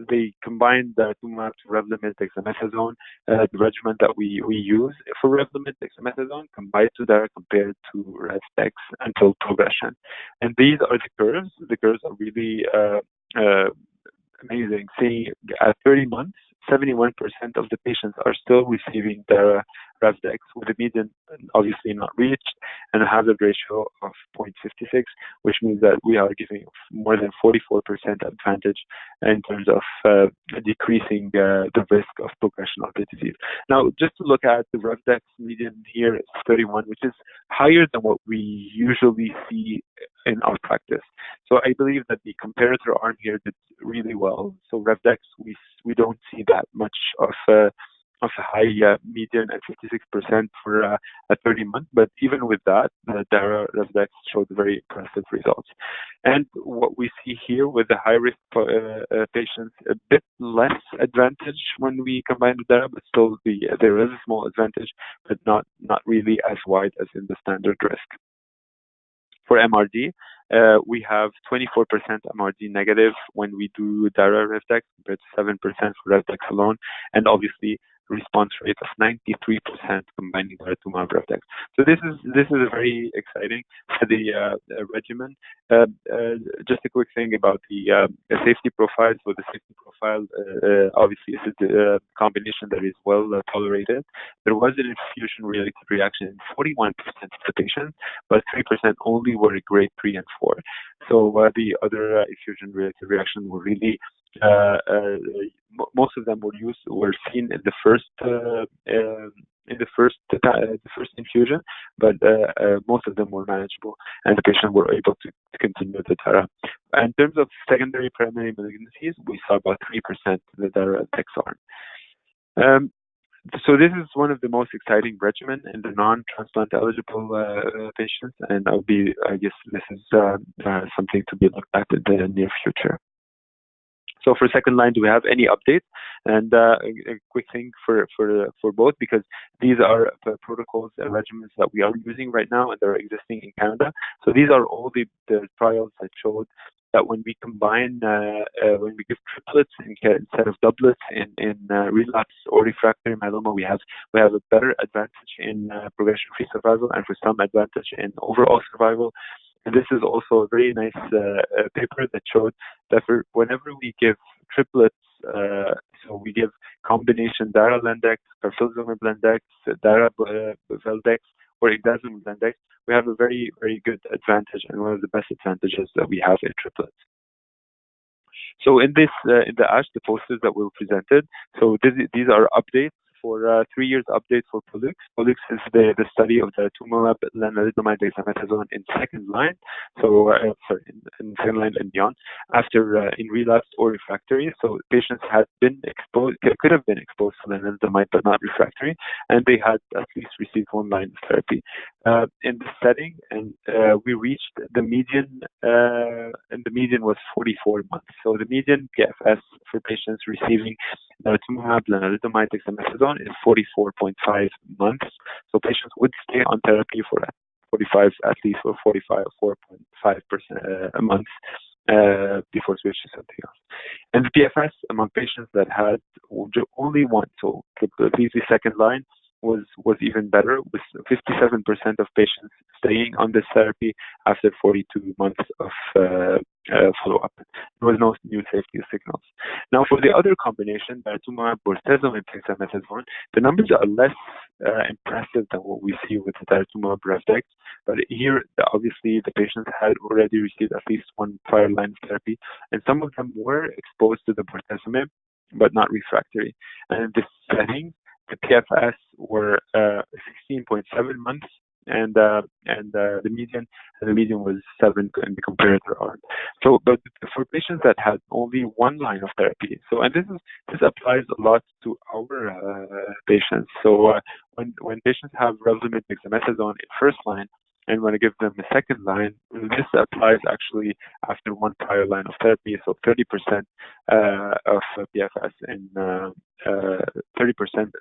they combined daratumumab to Revlimid, dexamethasone, the regimen that we use for Revlimid, dexamethasone, combined to Dara compared to RevDex until progression. And these are the curves. The curves are really amazing. See, at 30 months, 71% of the patients are still receiving Dara RevDex, with a median obviously not reached, and a hazard ratio of 0.56, which means that we are giving more than 44% advantage in terms of decreasing the risk of progression of the disease. Now, just to look at the RevDex median here, it's 31, which is higher than what we usually see in our practice. So I believe that the comparator arm here did really well. So RevDex, we don't see that much of a high median at 56% for a 30-month, but even with that, Dara RevDex showed very impressive results. And what we see here with the high-risk patients, a bit less advantage when we combine with Dara, but still there is a small advantage, but not really as wide as in the standard risk. For MRD, we have 24% MRD negative when we do Dara RevDex compared to 7% for RevDex alone, and obviously response rate of 93% combining daratumumab RevDex. So this is a very exciting study regimen. Just a quick thing about the safety profile. So the safety profile obviously is a combination that is well tolerated. There was an infusion-related reaction in 41% of the patients, but 3% only were grade 3 and 4. So the other infusion-related reactions were really most of them were seen in the first infusion, but most of them were manageable, and the patient were able to continue the Dara. In terms of secondary primary malignancies, we saw about 3% the Dara Dex arm. So this is one of the most exciting regimen in the non-transplant eligible patients, and I guess this is something to be looked at in the near future. So for second line, do we have any updates? And a quick thing for both, because these are the protocols and regimens that we are using right now and they're existing in Canada. So these are all the trials that showed that when we combine, when we give triplets instead of doublets in relapse or refractory myeloma, we have a better advantage in progression-free survival, and for some advantage in overall survival. And this is also a very nice paper that showed that whenever we give triplets, so we give combination Dara-Lendex, carfilzomib-Lendex, Dara-Veldex, or Igdazomib-Lendex, we have a very, very good advantage, and one of the best advantages that we have in triplets. So in the ASH, the posters that were presented, so these are updates for 3 years update for POLIX. POLIX is the study of the daratumumab, lenalidomide, dexamethasone in second line. So in second line and beyond, after in relapse or refractory. So patients had been exposed, could have been exposed to lenalidomide but not refractory, and they had at least received one line of therapy. In the setting, and we reached the median, and the median was 44 months. So the median PFS for patients receiving daratumumab, lenalidomide, dexamethasone is 44.5 months. So patients would stay on therapy for 45, at least for 4.5% a month before switching to something else. And the PFS among patients that had only one, so completely second line, was even better, with 57% of patients staying on this therapy after 42 months of follow-up. There was no new safety signals. Now, for the other combination, daratumumab, bortezomib, dexamethasone, the numbers are less impressive than what we see with the daratumumab RevDex. But here, obviously, the patients had already received at least one prior line of therapy, and some of them were exposed to the bortezomib, but not refractory. And in this setting, the PFS were 16.7 months, and the median was 7 in the comparator arm. So, but for patients that had only one line of therapy, so and this applies a lot to our patients. So when patients have Revlimid, dexamethasone in first line, and want to give them a second line, this applies actually after one prior line of therapy. So 30% of PFS in 30%,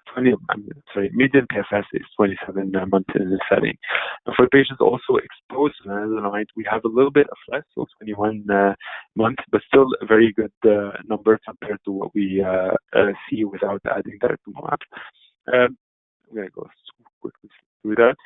median PFS is 27 months in this setting. And for patients also exposed to lenalidomide, we have a little bit of less, so 21 months, but still a very good number compared to what we see without adding daratumumab. I'm going to go quickly through that.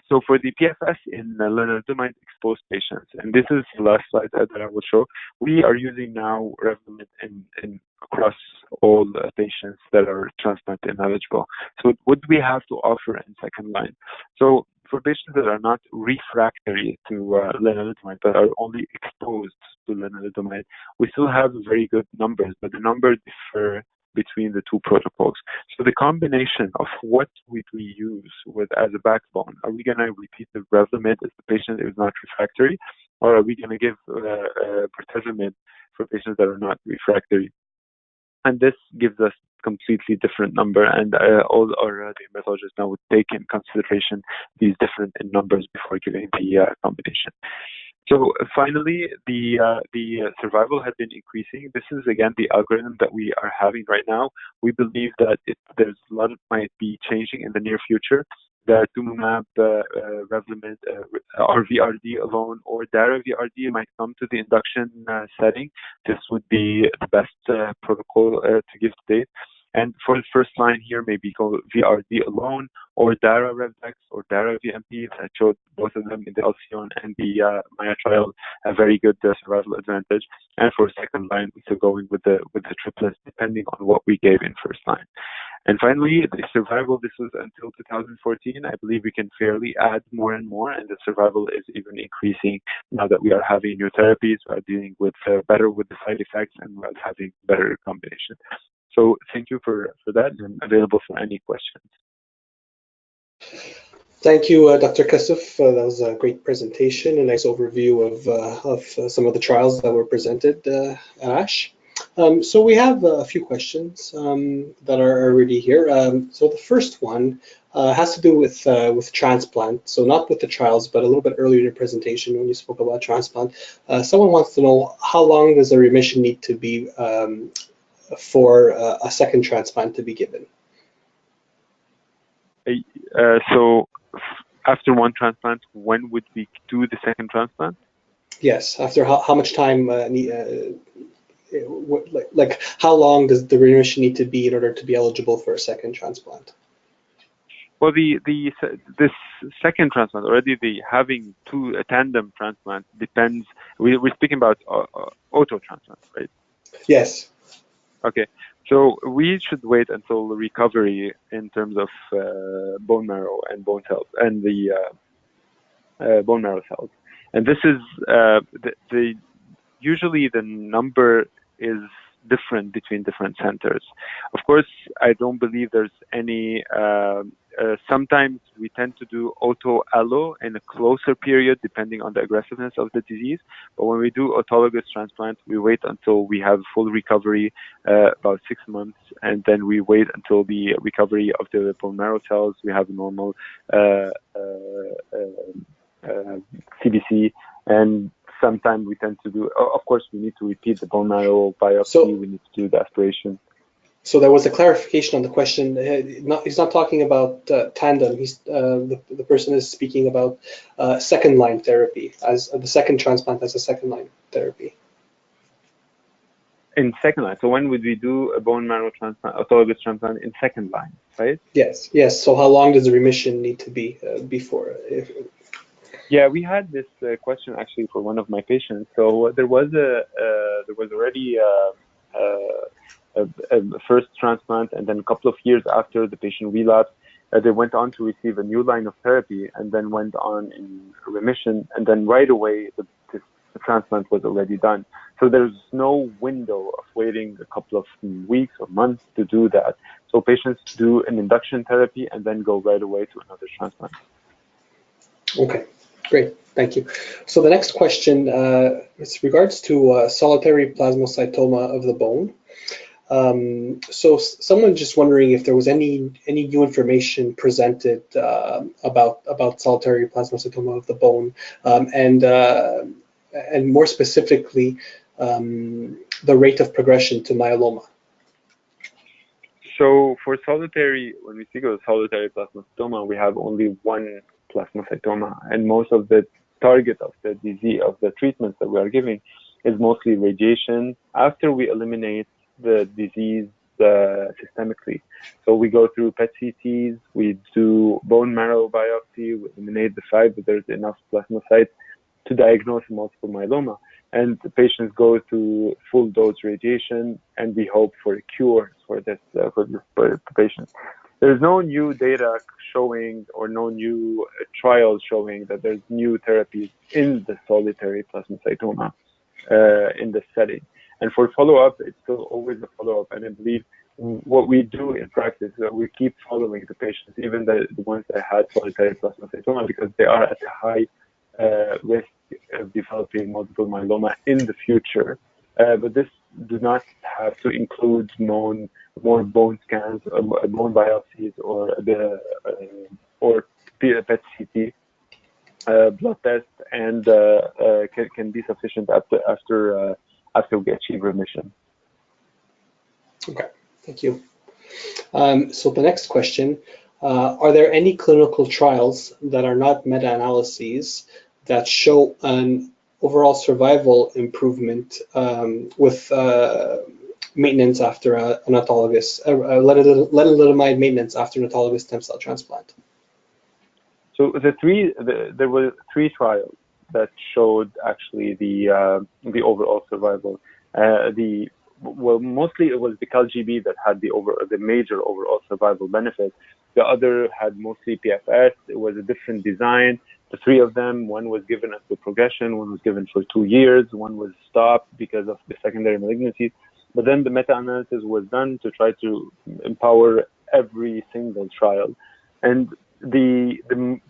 So for the PFS in lenalidomide exposed patients, and this is the last slide that I will show, we are using now Revlimid in across all patients that are transplant ineligible. So what do we have to offer in second line? So for patients that are not refractory to lenalidomide, but are only exposed to lenalidomide, we still have very good numbers, but the numbers differ between the two protocols. So the combination of what would we use with as a backbone, are we going to repeat the Revlimid if the patient is not refractory, or are we going to give bortezomib for patients that are not refractory? And this gives us completely different number, and all our hematologists now would take in consideration these different numbers before giving the combination. So finally, the survival has been increasing. This is again the algorithm that we are having right now. We believe that there's a lot might be changing in the near future. Daratumumab, Revlimid, RVRD alone, or Dara-VRD might come to the induction setting. This would be the best protocol to give today. And for the first line here, maybe go VRD alone, or Dara-Revdex, or Dara-VMP. I showed both of them in the Alcyon and the Maya trial, a very good survival advantage. And for second line, we're still going with the triplets, depending on what we gave in first line. And finally, the survival, this was until 2014. I believe we can fairly add more and more, and the survival is even increasing now that we are having new therapies, we are dealing with better with the side effects, and we're having better combination. So thank you for that, and I'm available for any questions. Thank you, Dr. Kassouf. That was a great presentation, a nice overview of some of the trials that were presented at ASH. So we have a few questions that are already here. So the first one has to do with transplant. So not with the trials, but a little bit earlier in your presentation when you spoke about transplant. Someone wants to know, how long does a remission need to be for a second transplant to be given? So after one transplant, when would we do the second transplant? Yes, after how much time, like how long does the remission need to be in order to be eligible for a second transplant? Well, this second transplant, already having a tandem transplant depends. We're speaking about auto transplant, right? Yes. Okay, so we should wait until the recovery in terms of bone marrow and bone cells and the bone marrow cells. And this is usually the number is different between different centers. Of course, I don't believe there's any. Sometimes we tend to do auto-allo in a closer period, depending on the aggressiveness of the disease. But when we do autologous transplant, we wait until we have full recovery, about 6 months, and then we wait until the recovery of the bone marrow cells. We have a normal CBC, and sometimes we tend to do. Of course, we need to repeat the bone marrow biopsy. We need to do the aspiration. So there was a clarification on the question. He's not talking about tandem. The person is speaking about second line therapy, as the second transplant as a second line therapy. In second line. So when would we do a bone marrow transplant, autologous transplant in second line, right? Yes. Yes. So how long does the remission need to be before? Yeah, we had this question actually for one of my patients. So there was already a first transplant, and then a couple of years after the patient relapsed, they went on to receive a new line of therapy, and then went on in remission, and then right away the transplant was already done. So there's no window of waiting a couple of weeks or months to do that. So patients do an induction therapy and then go right away to another transplant. Okay, great, thank you. So the next question is regards to solitary plasmacytoma of the bone. So someone just wondering if there was any new information presented about solitary plasmacytoma of the bone, and more specifically, the rate of progression to myeloma. So for solitary, when we speak of solitary plasmacytoma, we have only one plasmacytoma, and most of the target of the disease, of the treatments that we are giving, is mostly radiation after we eliminate the disease systemically. So we go through PET CTs, we do bone marrow biopsy, we eliminate the fact that there's enough plasmacytes to diagnose multiple myeloma, and the patients go through full dose radiation, and we hope for a cure for this patient. There's no new data showing, or no new trials showing that there's new therapies in the solitary plasmacytoma in this setting. And for follow-up, it's still always a follow-up. And I believe what we do in practice is that we keep following the patients, even the ones that had solitary plasmacytoma, because they are at a high risk of developing multiple myeloma in the future. But this does not have to include more bone scans, bone biopsies, or PET CT. Blood test, and can be sufficient after we achieve remission. Okay, thank you. So the next question, are there any clinical trials that are not meta-analyses that show an overall survival improvement with maintenance after an autologous, lenalidomide maintenance after an autologous stem cell transplant? So there were three trials that showed actually the overall survival. Mostly it was the CALGB that had the major overall survival benefit. The other had mostly PFS. It was a different design. The three of them, one was given after progression, one was given for 2 years, one was stopped because of the secondary malignancies. But then the meta-analysis was done to try to empower every single trial. And the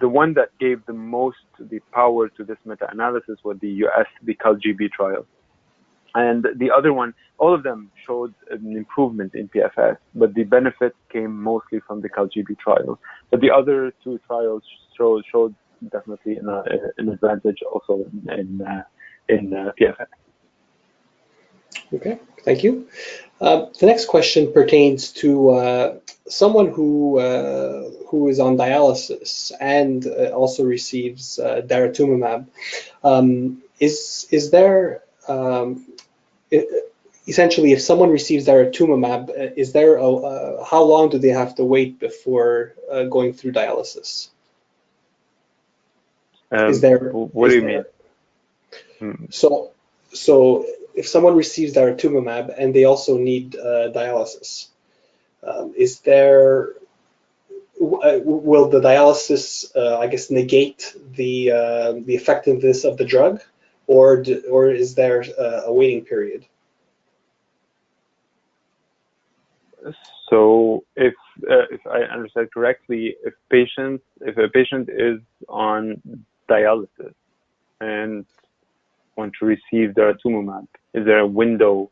one that gave the power to this meta-analysis was the CALGB trial. And the other one, all of them showed an improvement in PFS, but the benefit came mostly from the CALGB trial. But the other two trials showed definitely an advantage also in PFS. Okay, thank you. The next question pertains to someone who is on dialysis and also receives daratumumab. Is there essentially, if someone receives daratumumab, is there how long do they have to wait before going through dialysis? What do you mean? So if someone receives daratumumab and they also need dialysis, will the dialysis, I guess, negate the effectiveness of the drug, or is there a waiting period? So if I understand correctly, if a patient is on dialysis and want to receive daratumumab, is there a window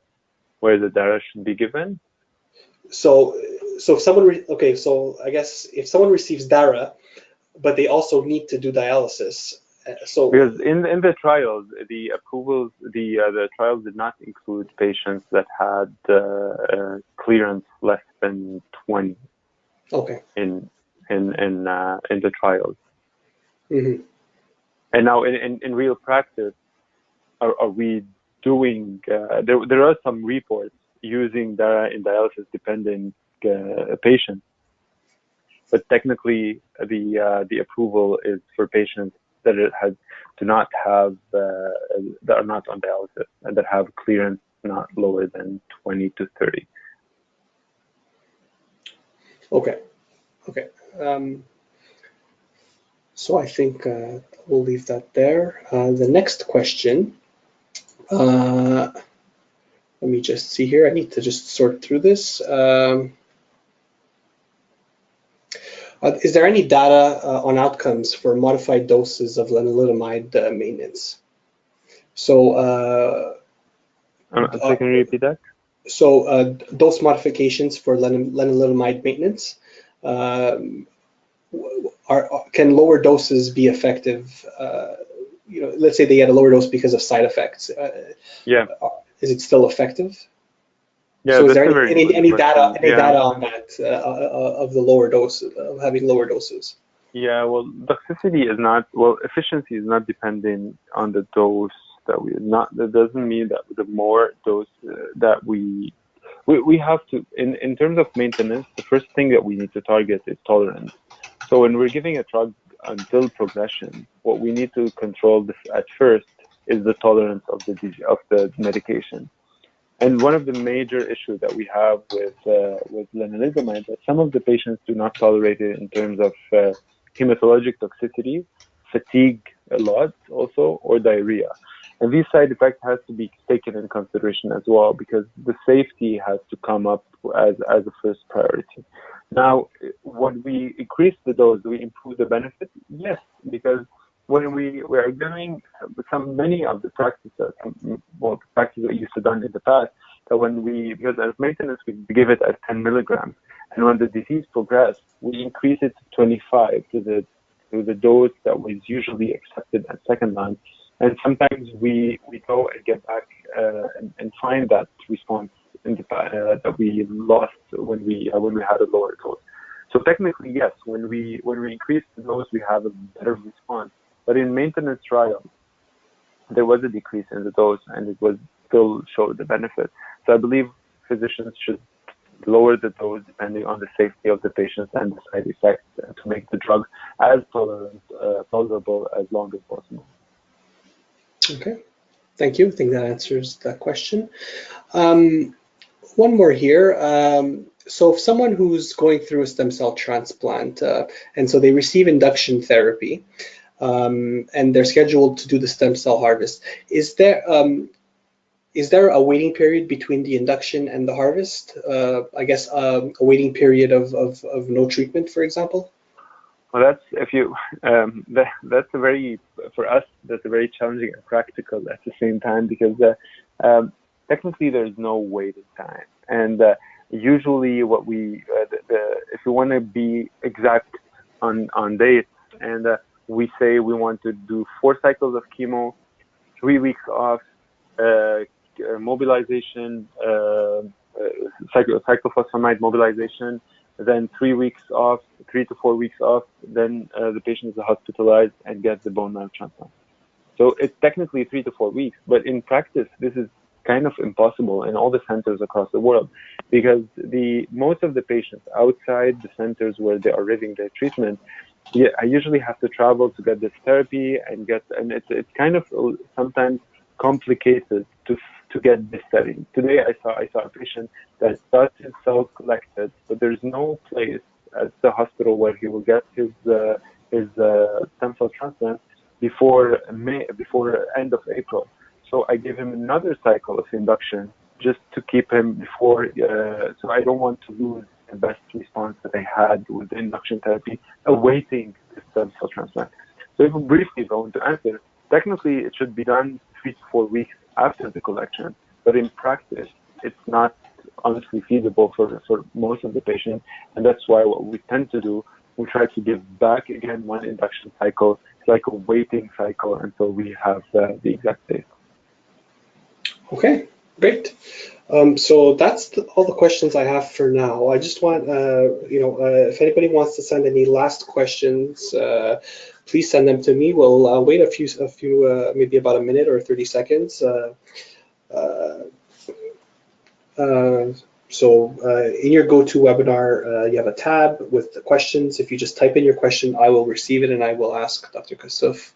where the dara should be given? So if someone so I guess if someone receives dara, but they also need to do dialysis, because in the trials, the approvals, the trials did not include patients that had clearance less than 20. Okay. In the trials. Mm-hmm. And now in real practice, are we doing? There are some reports using dara in dialysis dependent patients, but technically the approval is for patients that that are not on dialysis and that have clearance not lower than 20 to 30. Okay. So I think we'll leave that there. The next question. Let me just see here. I need to just sort through this. Is there any data on outcomes for modified doses of lenalidomide maintenance? So, can you repeat that? dose modifications for lenalidomide maintenance. Can lower doses be effective? Let's say they get a lower dose because of side effects. Yeah. Is it still effective? Yeah. So is That's there any data yeah. on that of the lower dose, of having lower doses? Yeah. Well, toxicity is not, efficiency is not dependent on the dose that doesn't mean that the more dose that we have to, in terms of maintenance, the first thing that we need to target is tolerance. So when we're giving a drug until progression, what we need to control at first is the tolerance of the medication. And one of the major issues that we have with lenalidomide is that some of the patients do not tolerate it in terms of hematologic toxicity, fatigue a lot also, or diarrhea. And these side effects has to be taken in consideration as well, because the safety has to come up as a first priority. Now, when we increase the dose, do we improve the benefit? Yes, because when we are doing many of the practices, the practices that used to done in the past, that because as maintenance, we give it at 10 milligrams. And when the disease progressed, we increase it to 25 to the dose that was usually accepted at second line. And sometimes we go and get back and find that response in the that we lost when we had a lower dose. So technically, yes, when we increase the dose, we have a better response. But in maintenance trials, there was a decrease in the dose, and it was still showed the benefit. So I believe physicians should lower the dose depending on the safety of the patients and the side effects to make the drug as tolerable as long as possible. Okay, thank you. I think that answers that question. One more here. So if someone who's going through a stem cell transplant, and so they receive induction therapy, and they're scheduled to do the stem cell harvest, is there a waiting period between the induction and the harvest? I guess a waiting period of no treatment, for example? Well, that's a very, for us, that's a very challenging and practical at the same time, because technically there's no waiting time. And usually what if we want to be exact on dates, and we say we want to do 4 cycles of chemo, 3 weeks off, mobilization, cyclophosphamide mobilization, then 3 weeks off, 3 to 4 weeks off, then the patient is hospitalized and gets the bone marrow transplant. So it's technically 3 to 4 weeks, but in practice, this is kind of impossible in all the centers across the world, because most of the patients outside the centers where they are receiving their treatment, I usually have to travel to get this therapy and it's kind of sometimes complicated to get this setting. Today I saw a patient that got his cells collected, but there's no place at the hospital where he will get his stem cell transplant before end of April. So I gave him another cycle of induction just to keep him before. So I don't want to lose the best response that I had with the induction therapy, awaiting the stem cell transplant. So if we briefly go into answer, technically it should be done 3 to 4 weeks after the collection, but in practice, it's not honestly feasible for most of the patients, and that's why what we tend to do, we try to give back again one induction cycle. It's like a waiting cycle until we have the exact date. Okay, great. So that's all the questions I have for now. I just want, if anybody wants to send any last questions, please send them to me. We'll wait a few, maybe about a minute or 30 seconds. So in your GoToWebinar, you have a tab with the questions. If you just type in your question, I will receive it and I will ask Dr. Kassouf.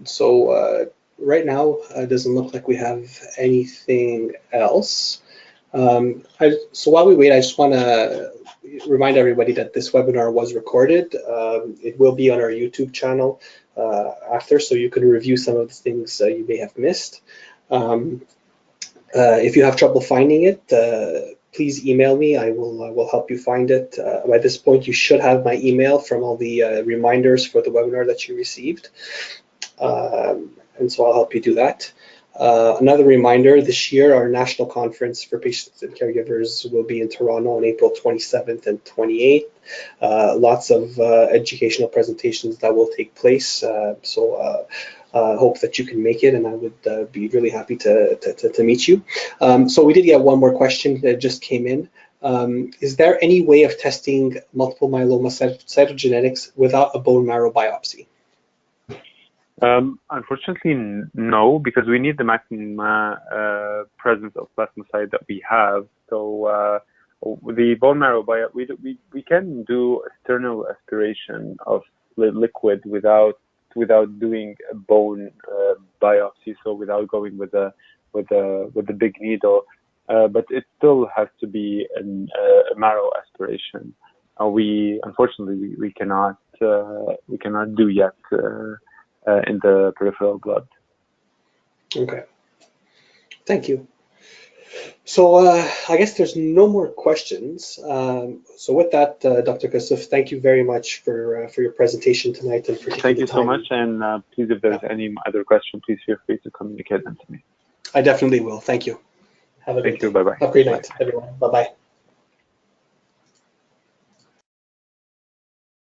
So right now, it doesn't look like we have anything else. So while we wait, I just want to remind everybody that this webinar was recorded. It will be on our YouTube channel after, so you can review some of the things you may have missed. If you have trouble finding it, please email me. I will help you find it. By this point, you should have my email from all the reminders for the webinar that you received. And so I'll help you do that. Another reminder, this year our national conference for patients and caregivers will be in Toronto on April 27th and 28th. Lots of educational presentations that will take place. Hope that you can make it, and I would be really happy to meet you. So we did get one more question that just came in. Is there any way of testing multiple myeloma cytogenetics without a bone marrow biopsy? Unfortunately, no, because we need the maximum presence of plasmacyte that we have. So the bone marrow biopsy, we can do external aspiration of liquid without doing a bone biopsy. So without going with the big needle, but it still has to be a marrow aspiration. Unfortunately we cannot do yet. In the peripheral blood. Okay, thank you. So I guess there's no more questions. So with that, Dr. Kassouf, thank you very much for your presentation tonight and for taking the time. Thank you so much, and please, if there's any other question, please feel free to communicate them to me. I definitely will. Thank you. Have a good day. Bye-bye. Have a great night, everyone. Bye-bye.